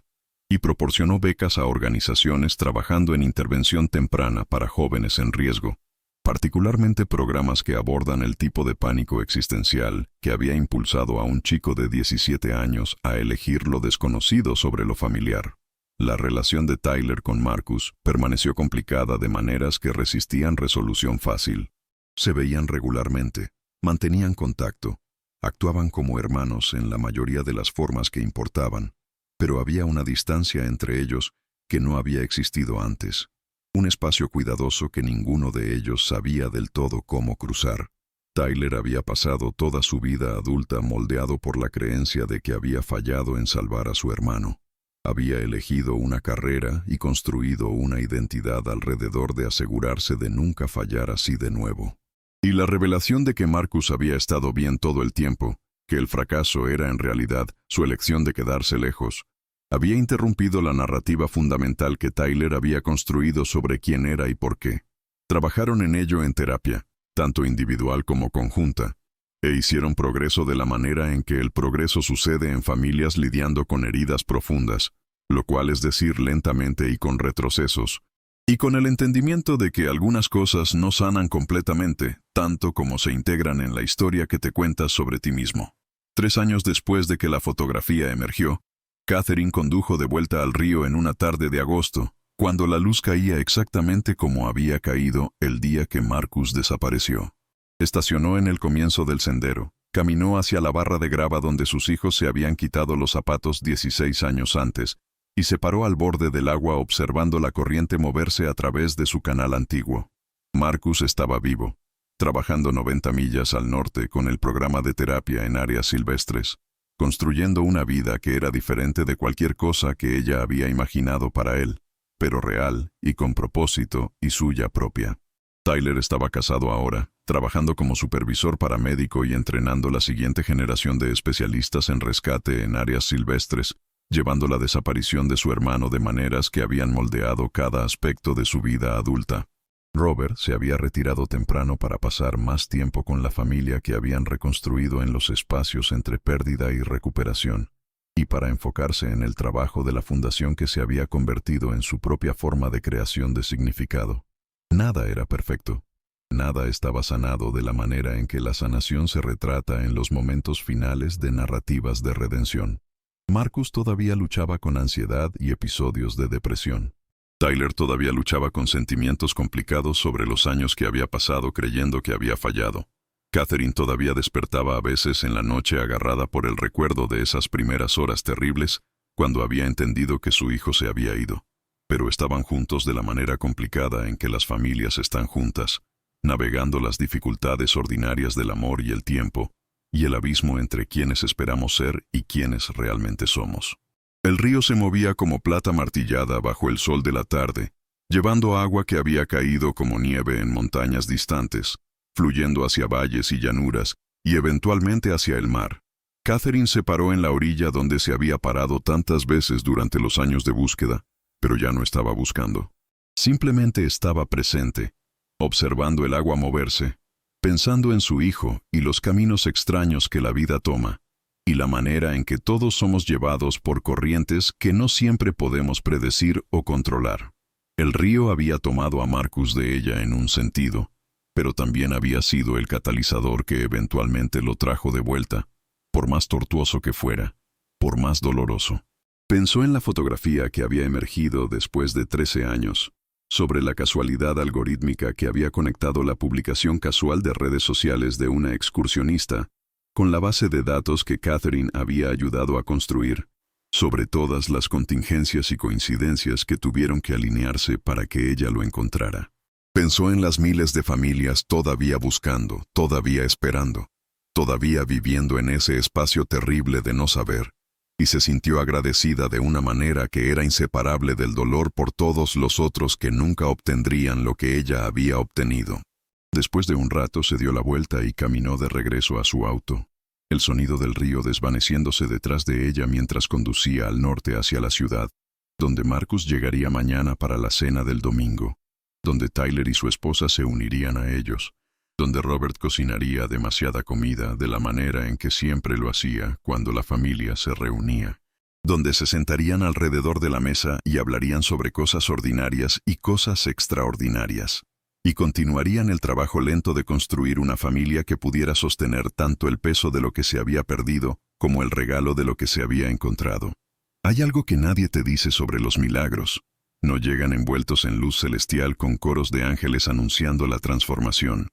y proporcionó becas a organizaciones trabajando en intervención temprana para jóvenes en riesgo, particularmente programas que abordan el tipo de pánico existencial que había impulsado a un chico de 17 años a elegir lo desconocido sobre lo familiar. La relación de Tyler con Marcus permaneció complicada de maneras que resistían resolución fácil. Se veían regularmente, mantenían contacto, actuaban como hermanos en la mayoría de las formas que importaban, pero había una distancia entre ellos que no había existido antes. Un espacio cuidadoso que ninguno de ellos sabía del todo cómo cruzar. Tyler había pasado toda su vida adulta moldeado por la creencia de que había fallado en salvar a su hermano. Había elegido una carrera y construido una identidad alrededor de asegurarse de nunca fallar así de nuevo. Y la revelación de que Marcus había estado bien todo el tiempo que el fracaso era en realidad su elección de quedarse lejos, había interrumpido la narrativa fundamental que Tyler había construido sobre quién era y por qué. Trabajaron en ello en terapia, tanto individual como conjunta, e hicieron progreso de la manera en que el progreso sucede en familias lidiando con heridas profundas, lo cual es decir lentamente y con retrocesos, y con el entendimiento de que algunas cosas no sanan completamente, tanto como se integran en la historia que te cuentas sobre ti mismo. 3 años después de que la fotografía emergió, Catherine condujo de vuelta al río en una tarde de agosto, cuando la luz caía exactamente como había caído el día que Marcus desapareció. Estacionó en el comienzo del sendero, caminó hacia la barra de grava donde sus hijos se habían quitado los zapatos 16 años antes, y se paró al borde del agua observando la corriente moverse a través de su canal antiguo. Marcus estaba vivo, trabajando 90 millas al norte con el programa de terapia en áreas silvestres, construyendo una vida que era diferente de cualquier cosa que ella había imaginado para él, pero real y con propósito y suya propia. Tyler estaba casado ahora, trabajando como supervisor paramédico y entrenando la siguiente generación de especialistas en rescate en áreas silvestres, llevando la desaparición de su hermano de maneras que habían moldeado cada aspecto de su vida adulta. Robert se había retirado temprano para pasar más tiempo con la familia que habían reconstruido en los espacios entre pérdida y recuperación, y para enfocarse en el trabajo de la fundación que se había convertido en su propia forma de creación de significado. Nada era perfecto. Nada estaba sanado de la manera en que la sanación se retrata en los momentos finales de narrativas de redención. Marcus todavía luchaba con ansiedad y episodios de depresión. Tyler todavía luchaba con sentimientos complicados sobre los años que había pasado creyendo que había fallado. Catherine todavía despertaba a veces en la noche agarrada por el recuerdo de esas primeras horas terribles, cuando había entendido que su hijo se había ido. Pero estaban juntos de la manera complicada en que las familias están juntas, navegando las dificultades ordinarias del amor y el tiempo, y el abismo entre quienes esperamos ser y quienes realmente somos. El río se movía como plata martillada bajo el sol de la tarde, llevando agua que había caído como nieve en montañas distantes, fluyendo hacia valles y llanuras, y eventualmente hacia el mar. Catherine se paró en la orilla donde se había parado tantas veces durante los años de búsqueda, pero ya no estaba buscando. Simplemente estaba presente, observando el agua moverse, pensando en su hijo y los caminos extraños que la vida toma, y la manera en que todos somos llevados por corrientes que no siempre podemos predecir o controlar. El río había tomado a Marcus de ella en un sentido, pero también había sido el catalizador que eventualmente lo trajo de vuelta, por más tortuoso que fuera, por más doloroso. Pensó en la fotografía que había emergido después de 13 años, sobre la casualidad algorítmica que había conectado la publicación casual de redes sociales de una excursionista con la base de datos que Catherine había ayudado a construir, sobre todas las contingencias y coincidencias que tuvieron que alinearse para que ella lo encontrara. Pensó en las miles de familias todavía buscando, todavía esperando, todavía viviendo en ese espacio terrible de no saber, y se sintió agradecida de una manera que era inseparable del dolor por todos los otros que nunca obtendrían lo que ella había obtenido. Después de un rato se dio la vuelta y caminó de regreso a su auto, el sonido del río desvaneciéndose detrás de ella mientras conducía al norte hacia la ciudad, donde Marcus llegaría mañana para la cena del domingo, donde Tyler y su esposa se unirían a ellos, donde Robert cocinaría demasiada comida de la manera en que siempre lo hacía cuando la familia se reunía, donde se sentarían alrededor de la mesa y hablarían sobre cosas ordinarias y cosas extraordinarias, y continuarían el trabajo lento de construir una familia que pudiera sostener tanto el peso de lo que se había perdido como el regalo de lo que se había encontrado. Hay algo que nadie te dice sobre los milagros. No llegan envueltos en luz celestial con coros de ángeles anunciando la transformación.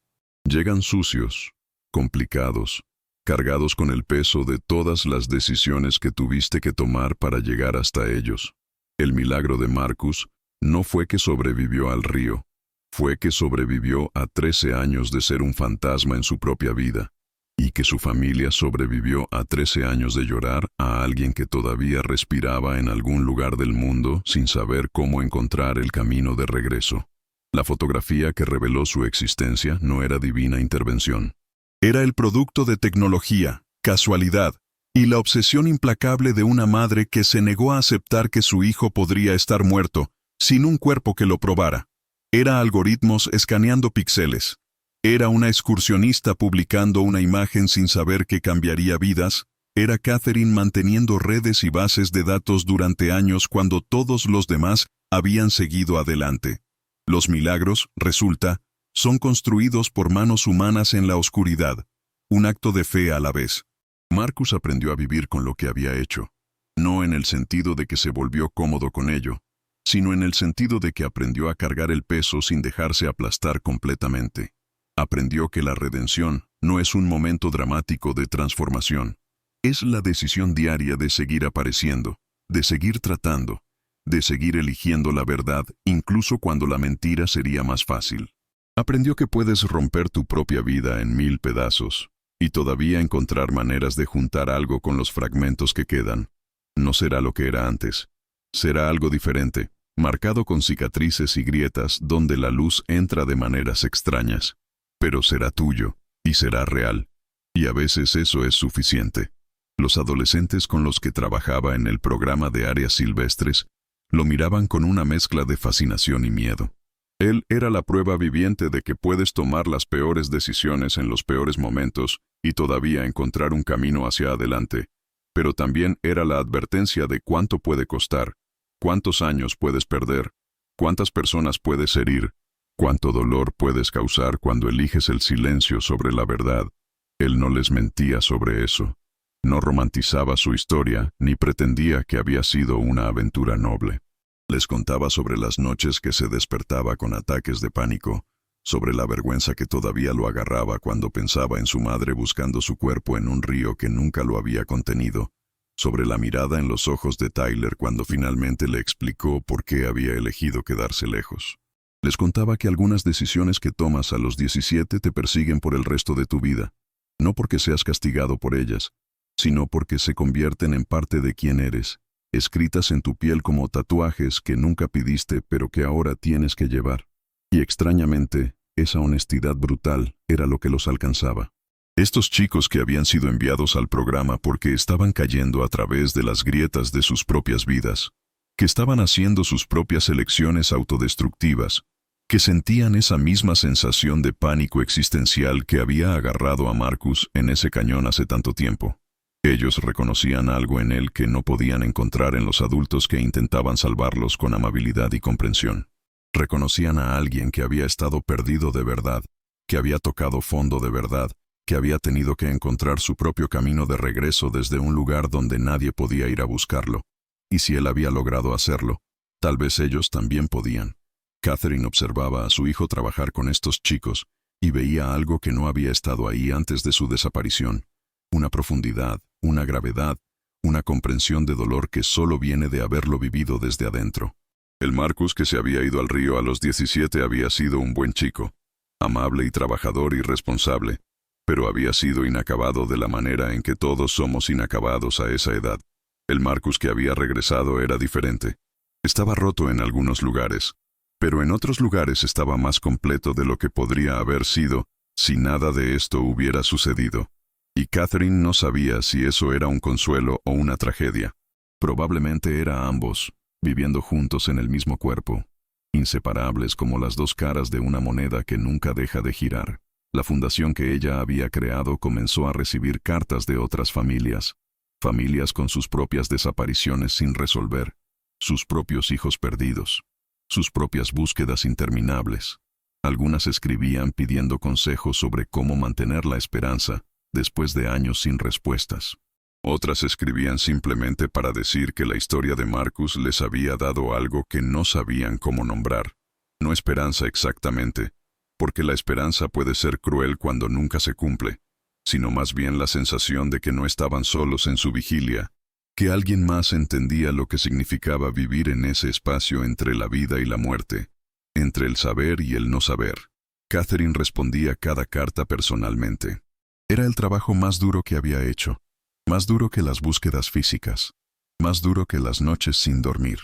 Llegan sucios, complicados, cargados con el peso de todas las decisiones que tuviste que tomar para llegar hasta ellos. El milagro de Marcus no fue que sobrevivió al río, fue que sobrevivió a 13 años de ser un fantasma en su propia vida, y que su familia sobrevivió a 13 años de llorar a alguien que todavía respiraba en algún lugar del mundo sin saber cómo encontrar el camino de regreso. La fotografía que reveló su existencia no era divina intervención. Era el producto de tecnología, casualidad, y la obsesión implacable de una madre que se negó a aceptar que su hijo podría estar muerto, sin un cuerpo que lo probara. Era algoritmos escaneando píxeles. Era una excursionista publicando una imagen sin saber que cambiaría vidas. Era Catherine manteniendo redes y bases de datos durante años cuando todos los demás habían seguido adelante. Los milagros, resulta, son construidos por manos humanas en la oscuridad. Un acto de fe a la vez. Marcus aprendió a vivir con lo que había hecho. No en el sentido de que se volvió cómodo con ello, sino en el sentido de que aprendió a cargar el peso sin dejarse aplastar completamente. Aprendió que la redención no es un momento dramático de transformación. Es la decisión diaria de seguir apareciendo, de seguir tratando, de seguir eligiendo la verdad, incluso cuando la mentira sería más fácil. Aprendió que puedes romper tu propia vida en 1000 pedazos, y todavía encontrar maneras de juntar algo con los fragmentos que quedan. No será lo que era antes. Será algo diferente, marcado con cicatrices y grietas donde la luz entra de maneras extrañas. Pero será tuyo, y será real. Y a veces eso es suficiente. Los adolescentes con los que trabajaba en el programa de áreas silvestres lo miraban con una mezcla de fascinación y miedo. Él era la prueba viviente de que puedes tomar las peores decisiones en los peores momentos y todavía encontrar un camino hacia adelante. Pero también era la advertencia de cuánto puede costar, cuántos años puedes perder, cuántas personas puedes herir, cuánto dolor puedes causar cuando eliges el silencio sobre la verdad. Él no les mentía sobre eso. No romantizaba su historia, ni pretendía que había sido una aventura noble. Les contaba sobre las noches que se despertaba con ataques de pánico, sobre la vergüenza que todavía lo agarraba cuando pensaba en su madre buscando su cuerpo en un río que nunca lo había contenido, sobre la mirada en los ojos de Tyler cuando finalmente le explicó por qué había elegido quedarse lejos. Les contaba que algunas decisiones que tomas a los 17 te persiguen por el resto de tu vida, no porque seas castigado por ellas, sino porque se convierten en parte de quién eres, escritas en tu piel como tatuajes que nunca pidiste pero que ahora tienes que llevar. Y extrañamente, esa honestidad brutal era lo que los alcanzaba. Estos chicos que habían sido enviados al programa porque estaban cayendo a través de las grietas de sus propias vidas, que estaban haciendo sus propias elecciones autodestructivas, que sentían esa misma sensación de pánico existencial que había agarrado a Marcus en ese cañón hace tanto tiempo. Ellos reconocían algo en él que no podían encontrar en los adultos que intentaban salvarlos con amabilidad y comprensión. Reconocían a alguien que había estado perdido de verdad, que había tocado fondo de verdad, que había tenido que encontrar su propio camino de regreso desde un lugar donde nadie podía ir a buscarlo. Y si él había logrado hacerlo, tal vez ellos también podían. Catherine observaba a su hijo trabajar con estos chicos y veía algo que no había estado ahí antes de su desaparición. Una profundidad, una gravedad, una comprensión de dolor que solo viene de haberlo vivido desde adentro. El Marcus que se había ido al río a los 17 había sido un buen chico, amable y trabajador y responsable, pero había sido inacabado de la manera en que todos somos inacabados a esa edad. El Marcus que había regresado era diferente. Estaba roto en algunos lugares, pero en otros lugares estaba más completo de lo que podría haber sido si nada de esto hubiera sucedido. Y Catherine no sabía si eso era un consuelo o una tragedia. Probablemente era ambos, viviendo juntos en el mismo cuerpo, inseparables como las dos caras de una moneda que nunca deja de girar. La fundación que ella había creado comenzó a recibir cartas de otras familias, familias con sus propias desapariciones sin resolver, sus propios hijos perdidos, sus propias búsquedas interminables. Algunas escribían pidiendo consejos sobre cómo mantener la esperanza después de años sin respuestas. Otras escribían simplemente para decir que la historia de Marcus les había dado algo que no sabían cómo nombrar. No esperanza exactamente, porque la esperanza puede ser cruel cuando nunca se cumple, sino más bien la sensación de que no estaban solos en su vigilia, que alguien más entendía lo que significaba vivir en ese espacio entre la vida y la muerte, entre el saber y el no saber. Catherine respondía cada carta personalmente. Era el trabajo más duro que había hecho, más duro que las búsquedas físicas, más duro que las noches sin dormir,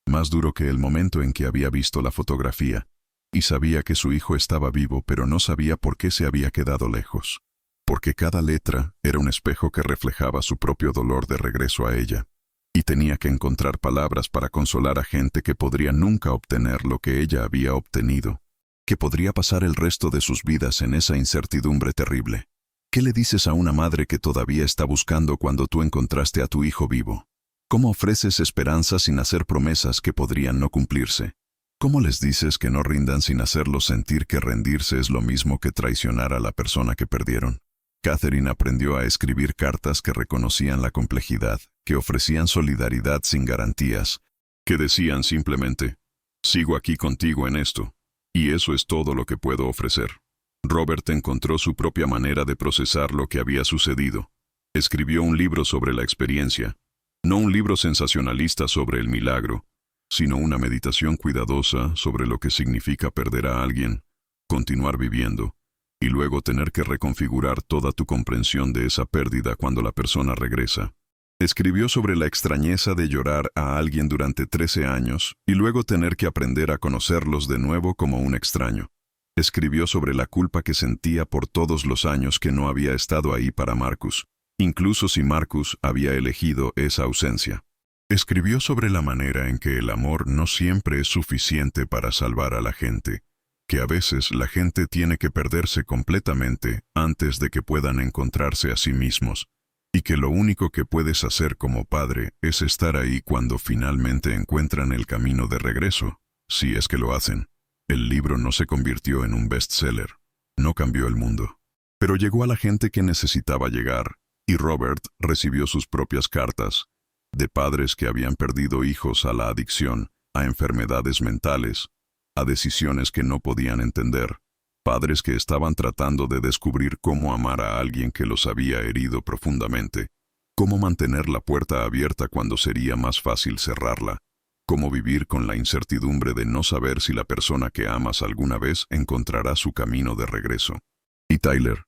más duro que el momento en que había visto la fotografía, y sabía que su hijo estaba vivo pero no sabía por qué se había quedado lejos. porque cada letra era un espejo que reflejaba su propio dolor de regreso a ella, y tenía que encontrar palabras para consolar a gente que podría nunca obtener lo que ella había obtenido, que podría pasar el resto de sus vidas en esa incertidumbre terrible. ¿Qué le dices a una madre que todavía está buscando cuando tú encontraste a tu hijo vivo? ¿Cómo ofreces esperanza sin hacer promesas que podrían no cumplirse? ¿Cómo les dices que no rindan sin hacerlos sentir que rendirse es lo mismo que traicionar a la persona que perdieron? Catherine aprendió a escribir cartas que reconocían la complejidad, que ofrecían solidaridad sin garantías, que decían simplemente, sigo aquí contigo en esto, y eso es todo lo que puedo ofrecer. Robert encontró su propia manera de procesar lo que había sucedido. Escribió un libro sobre la experiencia, no un libro sensacionalista sobre el milagro, sino una meditación cuidadosa sobre lo que significa perder a alguien, continuar viviendo, y luego tener que reconfigurar toda tu comprensión de esa pérdida cuando la persona regresa. Escribió sobre la extrañeza de llorar a alguien durante 13 años y luego tener que aprender a conocerlos de nuevo como un extraño. Escribió sobre la culpa que sentía por todos los años que no había estado ahí para Marcus, incluso si Marcus había elegido esa ausencia. Escribió sobre la manera en que el amor no siempre es suficiente para salvar a la gente, que a veces la gente tiene que perderse completamente antes de que puedan encontrarse a sí mismos, y que lo único que puedes hacer como padre es estar ahí cuando finalmente encuentran el camino de regreso, si es que lo hacen. El libro no se convirtió en un bestseller, no cambió el mundo, pero llegó a la gente que necesitaba llegar, y Robert recibió sus propias cartas, de padres que habían perdido hijos a la adicción, a enfermedades mentales, a decisiones que no podían entender, padres que estaban tratando de descubrir cómo amar a alguien que los había herido profundamente, cómo mantener la puerta abierta cuando sería más fácil cerrarla, cómo vivir con la incertidumbre de no saber si la persona que amas alguna vez encontrará su camino de regreso. Y Tyler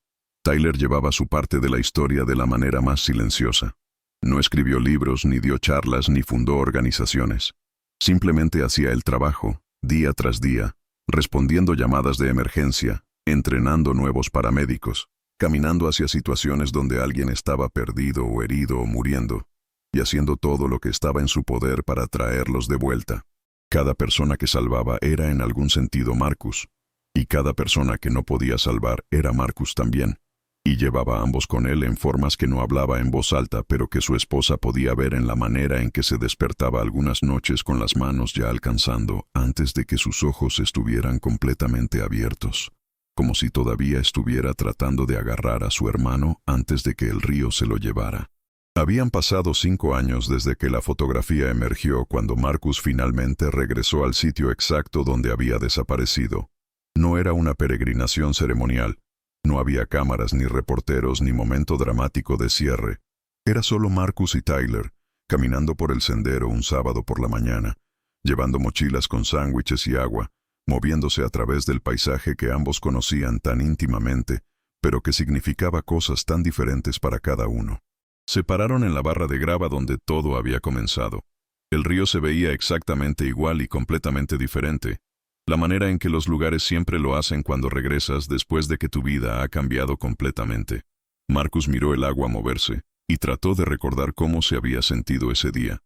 llevaba su parte de la historia de la manera más silenciosa. No escribió libros, ni dio charlas, ni fundó organizaciones. Simplemente hacía el trabajo, día tras día, respondiendo llamadas de emergencia, entrenando nuevos paramédicos, caminando hacia situaciones donde alguien estaba perdido o herido o muriendo, y haciendo todo lo que estaba en su poder para traerlos de vuelta. Cada persona que salvaba era en algún sentido Marcus, y cada persona que no podía salvar era Marcus también, y llevaba a ambos con él en formas que no hablaba en voz alta, pero que su esposa podía ver en la manera en que se despertaba algunas noches con las manos ya alcanzando antes de que sus ojos estuvieran completamente abiertos, como si todavía estuviera tratando de agarrar a su hermano antes de que el río se lo llevara. Habían pasado 5 años desde que la fotografía emergió cuando Marcus finalmente regresó al sitio exacto donde había desaparecido. No era una peregrinación ceremonial. No había cámaras, ni reporteros, ni momento dramático de cierre. Era solo Marcus y Tyler, caminando por el sendero un sábado por la mañana, llevando mochilas con sándwiches y agua, moviéndose a través del paisaje que ambos conocían tan íntimamente, pero que significaba cosas tan diferentes para cada uno. Se pararon en la barra de grava donde todo había comenzado. El río se veía exactamente igual y completamente diferente. La manera en que los lugares siempre lo hacen cuando regresas después de que tu vida ha cambiado completamente. Marcus miró el agua moverse y trató de recordar cómo se había sentido ese día.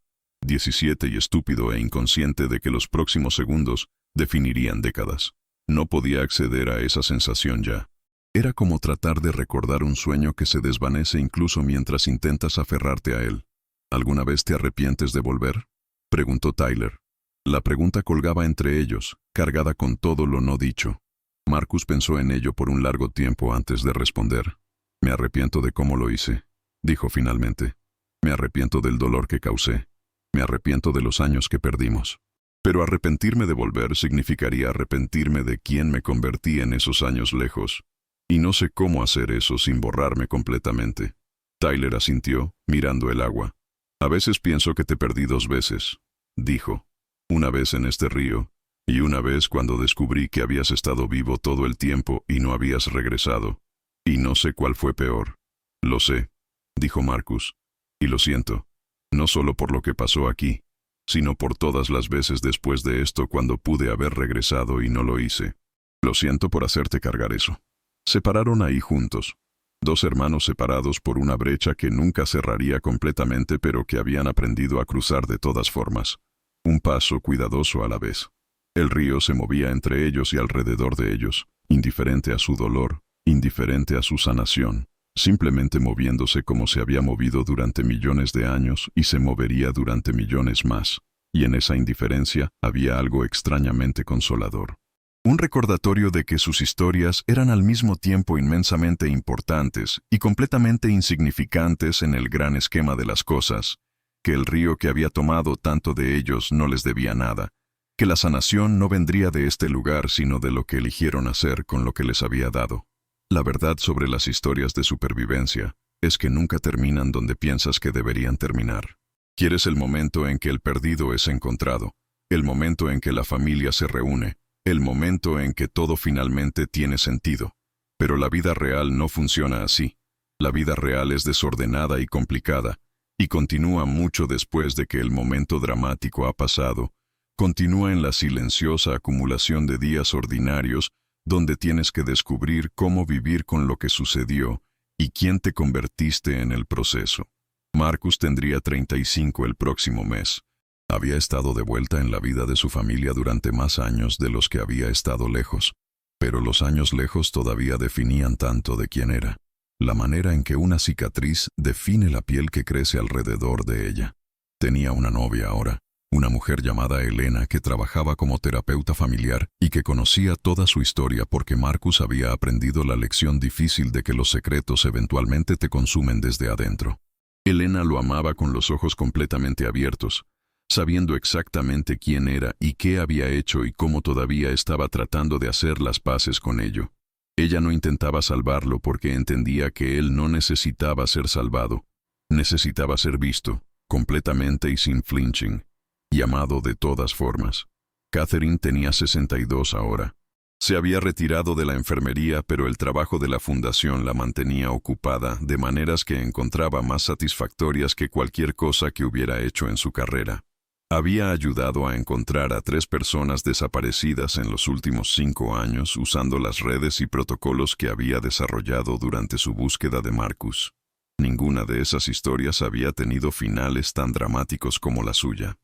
17 y estúpido e inconsciente de que los próximos segundos definirían décadas. No podía acceder a esa sensación ya. Era como tratar de recordar un sueño que se desvanece incluso mientras intentas aferrarte a él. ¿Alguna vez te arrepientes de volver?, preguntó Tyler. La pregunta colgaba entre ellos, cargada con todo lo no dicho. Marcus pensó en ello por un largo tiempo antes de responder. «Me arrepiento de cómo lo hice», dijo finalmente. «Me arrepiento del dolor que causé. Me arrepiento de los años que perdimos. Pero arrepentirme de volver significaría arrepentirme de quién me convertí en esos años lejos. Y no sé cómo hacer eso sin borrarme completamente». Tyler asintió, mirando el agua. «A veces pienso que te perdí 2 veces», dijo. «Una vez en este río, y una vez cuando descubrí que habías estado vivo todo el tiempo y no habías regresado. Y no sé cuál fue peor». «Lo sé», dijo Marcus. «Y lo siento, no solo por lo que pasó aquí, sino por todas las veces después de esto cuando pude haber regresado y no lo hice. Lo siento por hacerte cargar eso». Se pararon ahí juntos. Dos hermanos separados por una brecha que nunca cerraría completamente, pero que habían aprendido a cruzar de todas formas. Un paso cuidadoso a la vez. El río se movía entre ellos y alrededor de ellos, indiferente a su dolor, indiferente a su sanación, simplemente moviéndose como se había movido durante millones de años y se movería durante millones más. Y en esa indiferencia había algo extrañamente consolador. Un recordatorio de que sus historias eran al mismo tiempo inmensamente importantes y completamente insignificantes en el gran esquema de las cosas, que el río que había tomado tanto de ellos no les debía nada, que la sanación no vendría de este lugar sino de lo que eligieron hacer con lo que les había dado. La verdad sobre las historias de supervivencia es que nunca terminan donde piensas que deberían terminar. Quieres el momento en que el perdido es encontrado, el momento en que la familia se reúne, el momento en que todo finalmente tiene sentido. Pero la vida real no funciona así. La vida real es desordenada y complicada, y continúa mucho después de que el momento dramático ha pasado. Continúa en la silenciosa acumulación de días ordinarios, donde tienes que descubrir cómo vivir con lo que sucedió y quién te convertiste en el proceso. Marcus tendría 35 el próximo mes. Había estado de vuelta en la vida de su familia durante más años de los que había estado lejos, pero los años lejos todavía definían tanto de quién era, la manera en que una cicatriz define la piel que crece alrededor de ella. Tenía una novia ahora, una mujer llamada Elena que trabajaba como terapeuta familiar y que conocía toda su historia porque Marcus había aprendido la lección difícil de que los secretos eventualmente te consumen desde adentro. Elena lo amaba con los ojos completamente abiertos, sabiendo exactamente quién era y qué había hecho y cómo todavía estaba tratando de hacer las paces con ello. Ella no intentaba salvarlo porque entendía que él no necesitaba ser salvado. Necesitaba ser visto, completamente y sin flinching, y amado de todas formas. Catherine tenía 62 ahora. Se había retirado de la enfermería, pero el trabajo de la fundación la mantenía ocupada de maneras que encontraba más satisfactorias que cualquier cosa que hubiera hecho en su carrera. Había ayudado a encontrar a 3 personas desaparecidas en los últimos 5 años usando las redes y protocolos que había desarrollado durante su búsqueda de Marcus. Ninguna de esas historias había tenido finales tan dramáticos como la suya.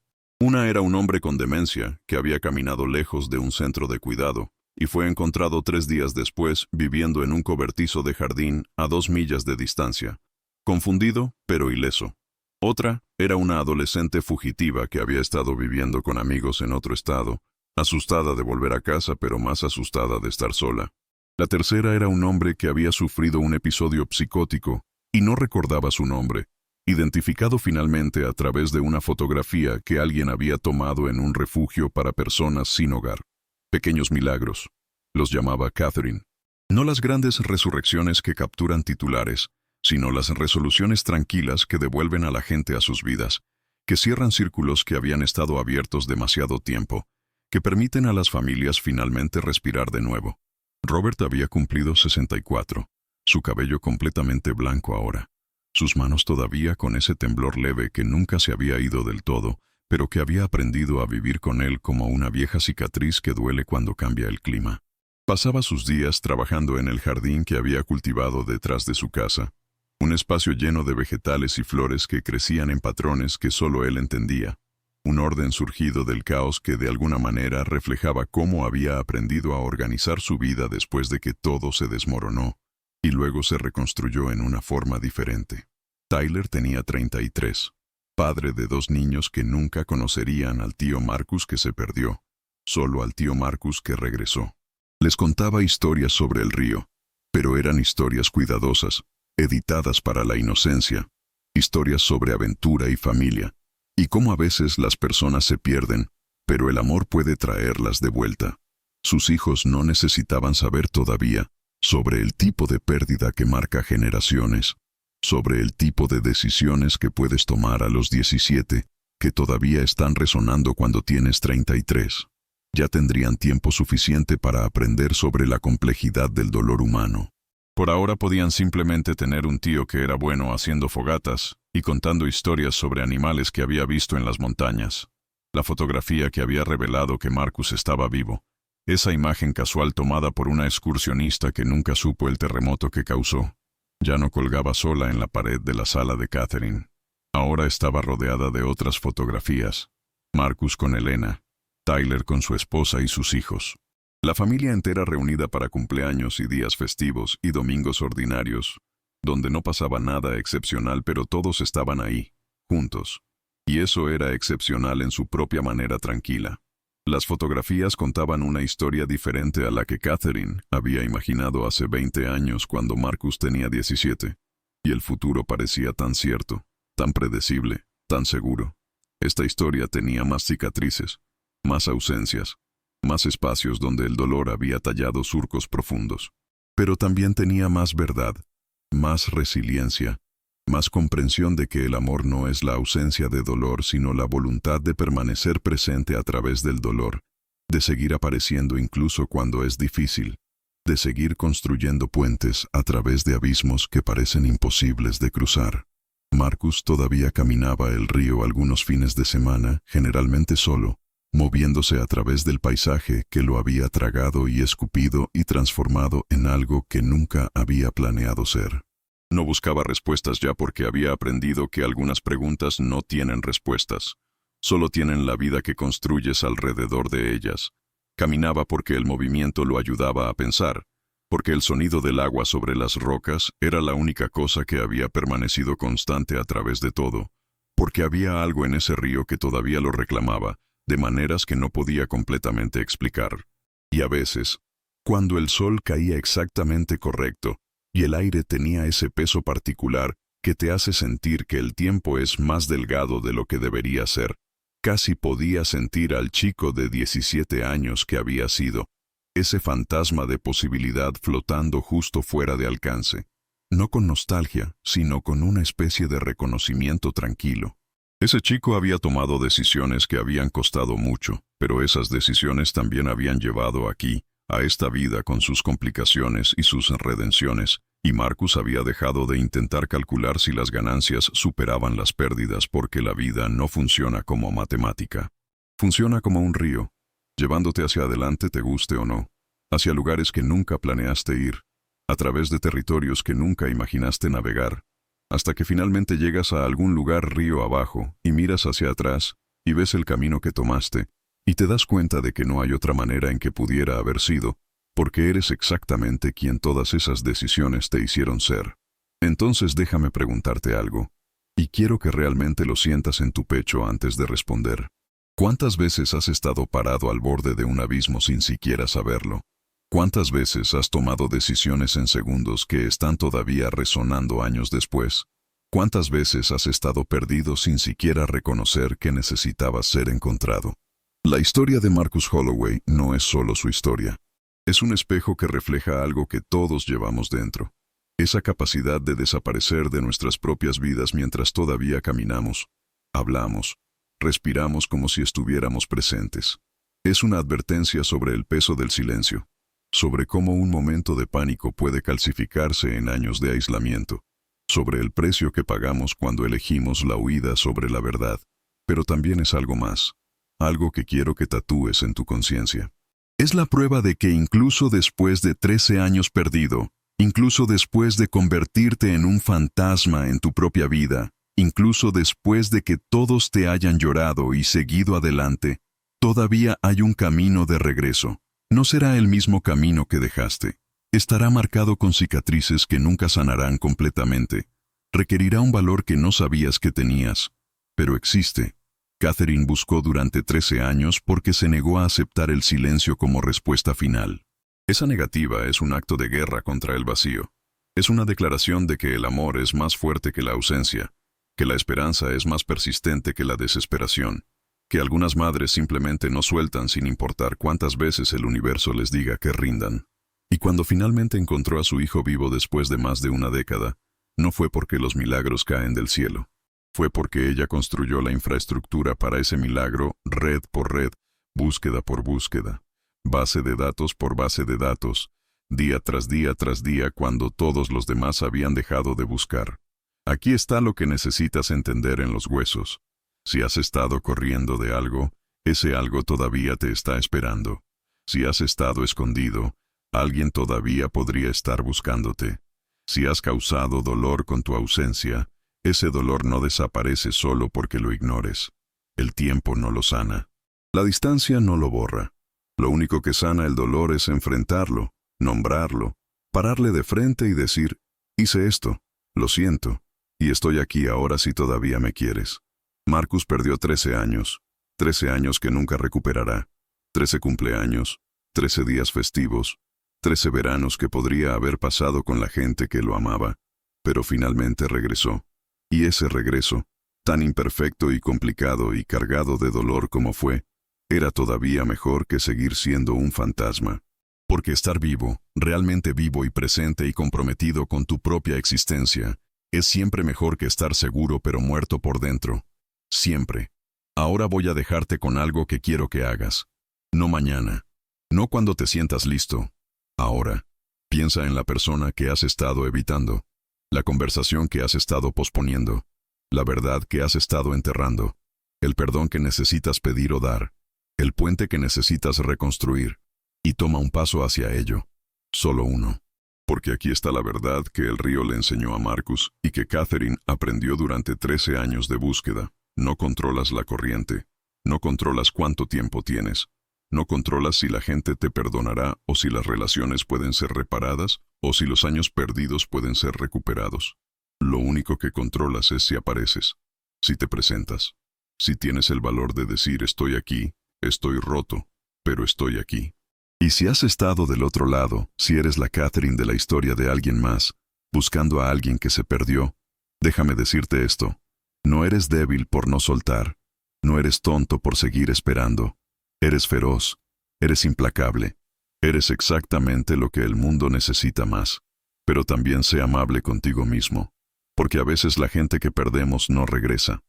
Una era un hombre con demencia que había caminado lejos de un centro de cuidado y fue encontrado 3 días después viviendo en un cobertizo de jardín a 2 millas de distancia, confundido pero ileso. Otra era una adolescente fugitiva que había estado viviendo con amigos en otro estado, asustada de volver a casa pero más asustada de estar sola. La tercera era un hombre que había sufrido un episodio psicótico y no recordaba su nombre, identificado finalmente a través de una fotografía que alguien había tomado en un refugio para personas sin hogar. Pequeños milagros. Los llamaba Catherine. No las grandes resurrecciones que capturan titulares, sino las resoluciones tranquilas que devuelven a la gente a sus vidas, que cierran círculos que habían estado abiertos demasiado tiempo, que permiten a las familias finalmente respirar de nuevo. Robert había cumplido 64, su cabello completamente blanco ahora, sus manos todavía con ese temblor leve que nunca se había ido del todo, pero que había aprendido a vivir con él como una vieja cicatriz que duele cuando cambia el clima. Pasaba sus días trabajando en el jardín que había cultivado detrás de su casa, un espacio lleno de vegetales y flores que crecían en patrones que solo él entendía, un orden surgido del caos que de alguna manera reflejaba cómo había aprendido a organizar su vida después de que todo se desmoronó, y luego se reconstruyó en una forma diferente. Tyler tenía 33, padre de 2 niños que nunca conocerían al tío Marcus que se perdió, solo al tío Marcus que regresó. Les contaba historias sobre el río, pero eran historias cuidadosas, editadas para la inocencia, historias sobre aventura y familia, y cómo a veces las personas se pierden, pero el amor puede traerlas de vuelta. Sus hijos no necesitaban saber todavía sobre el tipo de pérdida que marca generaciones, sobre el tipo de decisiones que puedes tomar a los 17, que todavía están resonando cuando tienes 33. Ya tendrían tiempo suficiente para aprender sobre la complejidad del dolor humano. Por ahora podían simplemente tener un tío que era bueno haciendo fogatas y contando historias sobre animales que había visto en las montañas. La fotografía que había revelado que Marcus estaba vivo. Esa imagen casual tomada por una excursionista que nunca supo el terremoto que causó. Ya no colgaba sola en la pared de la sala de Catherine. Ahora estaba rodeada de otras fotografías. Marcus con Elena, Tyler con su esposa y sus hijos. La familia entera reunida para cumpleaños y días festivos y domingos ordinarios, donde no pasaba nada excepcional, pero todos estaban ahí, juntos. Y eso era excepcional en su propia manera tranquila. Las fotografías contaban una historia diferente a la que Catherine había imaginado hace 20 años cuando Marcus tenía 17, y el futuro parecía tan cierto, tan predecible, tan seguro. Esta historia tenía más cicatrices, más ausencias, más espacios donde el dolor había tallado surcos profundos. Pero también tenía más verdad, más resiliencia, más comprensión de que el amor no es la ausencia de dolor, sino la voluntad de permanecer presente a través del dolor, de seguir apareciendo incluso cuando es difícil, de seguir construyendo puentes a través de abismos que parecen imposibles de cruzar. Marcus todavía caminaba el río algunos fines de semana, generalmente solo, moviéndose a través del paisaje que lo había tragado y escupido y transformado en algo que nunca había planeado ser. No buscaba respuestas ya porque había aprendido que algunas preguntas no tienen respuestas, solo tienen la vida que construyes alrededor de ellas. Caminaba porque el movimiento lo ayudaba a pensar, porque el sonido del agua sobre las rocas era la única cosa que había permanecido constante a través de todo, porque había algo en ese río que todavía lo reclamaba, de maneras que no podía completamente explicar. Y a veces, cuando el sol caía exactamente correcto, y el aire tenía ese peso particular que te hace sentir que el tiempo es más delgado de lo que debería ser, casi podía sentir al chico de 17 años que había sido, ese fantasma de posibilidad flotando justo fuera de alcance, no con nostalgia, sino con una especie de reconocimiento tranquilo. Ese chico había tomado decisiones que habían costado mucho, pero esas decisiones también habían llevado aquí, a esta vida con sus complicaciones y sus redenciones, y Marcus había dejado de intentar calcular si las ganancias superaban las pérdidas porque la vida no funciona como matemática. Funciona como un río, llevándote hacia adelante te guste o no, hacia lugares que nunca planeaste ir, a través de territorios que nunca imaginaste navegar, hasta que finalmente llegas a algún lugar río abajo y miras hacia atrás y ves el camino que tomaste, y te das cuenta de que no hay otra manera en que pudiera haber sido, porque eres exactamente quien todas esas decisiones te hicieron ser. Entonces déjame preguntarte algo, y quiero que realmente lo sientas en tu pecho antes de responder. ¿Cuántas veces has estado parado al borde de un abismo sin siquiera saberlo? ¿Cuántas veces has tomado decisiones en segundos que están todavía resonando años después? ¿Cuántas veces has estado perdido sin siquiera reconocer que necesitabas ser encontrado? La historia de Marcus Holloway no es solo su historia. Es un espejo que refleja algo que todos llevamos dentro. Esa capacidad de desaparecer de nuestras propias vidas mientras todavía caminamos, hablamos, respiramos como si estuviéramos presentes. Es una advertencia sobre el peso del silencio, sobre cómo un momento de pánico puede calcificarse en años de aislamiento, sobre el precio que pagamos cuando elegimos la huida sobre la verdad. Pero también es algo más. Algo que quiero que tatúes en tu conciencia. Es la prueba de que incluso después de 13 años perdido, incluso después de convertirte en un fantasma en tu propia vida, incluso después de que todos te hayan llorado y seguido adelante, todavía hay un camino de regreso. No será el mismo camino que dejaste. Estará marcado con cicatrices que nunca sanarán completamente. Requerirá un valor que no sabías que tenías, pero existe. Catherine buscó durante 13 años porque se negó a aceptar el silencio como respuesta final. Esa negativa es un acto de guerra contra el vacío. Es una declaración de que el amor es más fuerte que la ausencia, que la esperanza es más persistente que la desesperación, que algunas madres simplemente no sueltan sin importar cuántas veces el universo les diga que rindan. Y cuando finalmente encontró a su hijo vivo después de más de una década, no fue porque los milagros caen del cielo. Fue porque ella construyó la infraestructura para ese milagro, red por red, búsqueda por búsqueda, base de datos por base de datos, día tras día tras día cuando todos los demás habían dejado de buscar. Aquí está lo que necesitas entender en los huesos. Si has estado corriendo de algo, ese algo todavía te está esperando. Si has estado escondido, alguien todavía podría estar buscándote. Si has causado dolor con tu ausencia, ese dolor no desaparece solo porque lo ignores. El tiempo no lo sana. La distancia no lo borra. Lo único que sana el dolor es enfrentarlo, nombrarlo, pararle de frente y decir, hice esto, lo siento, y estoy aquí ahora si todavía me quieres. Marcus perdió 13 años, 13 años que nunca recuperará, 13 cumpleaños, 13 días festivos, 13 veranos que podría haber pasado con la gente que lo amaba, pero finalmente regresó. Y ese regreso, tan imperfecto y complicado y cargado de dolor como fue, era todavía mejor que seguir siendo un fantasma. Porque estar vivo, realmente vivo y presente y comprometido con tu propia existencia, es siempre mejor que estar seguro pero muerto por dentro. Siempre. Ahora voy a dejarte con algo que quiero que hagas. No mañana. No cuando te sientas listo. Ahora. Piensa en la persona que has estado evitando. La conversación que has estado posponiendo. La verdad que has estado enterrando. El perdón que necesitas pedir o dar. El puente que necesitas reconstruir. Y toma un paso hacia ello. Solo uno. Porque aquí está la verdad que el río le enseñó a Marcus y que Catherine aprendió durante 13 años de búsqueda. No controlas la corriente. No controlas cuánto tiempo tienes. No controlas si la gente te perdonará o si las relaciones pueden ser reparadas o si los años perdidos pueden ser recuperados. Lo único que controlas es si apareces, si te presentas, si tienes el valor de decir estoy aquí, estoy roto, pero estoy aquí. Y si has estado del otro lado, si eres la Catherine de la historia de alguien más, buscando a alguien que se perdió, déjame decirte esto. No eres débil por no soltar. No eres tonto por seguir esperando. Eres feroz. Eres implacable. Eres exactamente lo que el mundo necesita más. Pero también sé amable contigo mismo. Porque a veces la gente que perdemos no regresa.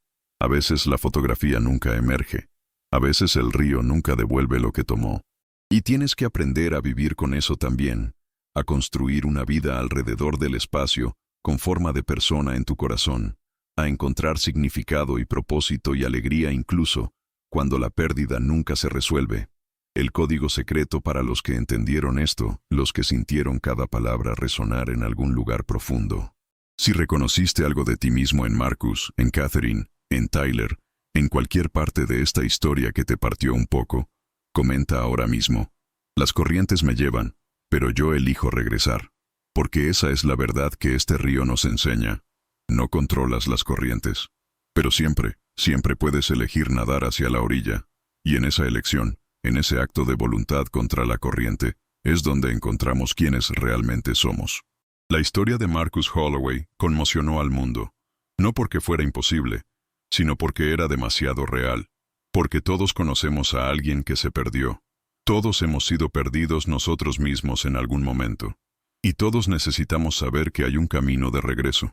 A veces la fotografía nunca emerge. A veces el río nunca devuelve lo que tomó. Y tienes que aprender a vivir con eso también. A construir una vida alrededor del espacio, con forma de persona en tu corazón. A encontrar significado y propósito y alegría incluso, cuando la pérdida nunca se resuelve. El código secreto para los que entendieron esto, los que sintieron cada palabra resonar en algún lugar profundo. Si reconociste algo de ti mismo en Marcus, en Catherine, en Tyler, en cualquier parte de esta historia que te partió un poco, comenta ahora mismo. Las corrientes me llevan, pero yo elijo regresar. Porque esa es la verdad que este río nos enseña. No controlas las corrientes. Pero siempre, siempre puedes elegir nadar hacia la orilla. Y en esa elección, en ese acto de voluntad contra la corriente, es donde encontramos quiénes realmente somos. La historia de Marcus Holloway conmocionó al mundo. No porque fuera imposible, sino porque era demasiado real. Porque todos conocemos a alguien que se perdió. Todos hemos sido perdidos nosotros mismos en algún momento. Y todos necesitamos saber que hay un camino de regreso.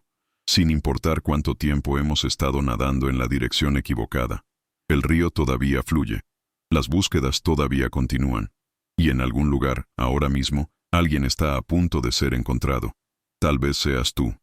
Sin importar cuánto tiempo hemos estado nadando en la dirección equivocada. El río todavía fluye. Las búsquedas todavía continúan. Y en algún lugar, ahora mismo, alguien está a punto de ser encontrado. Tal vez seas tú.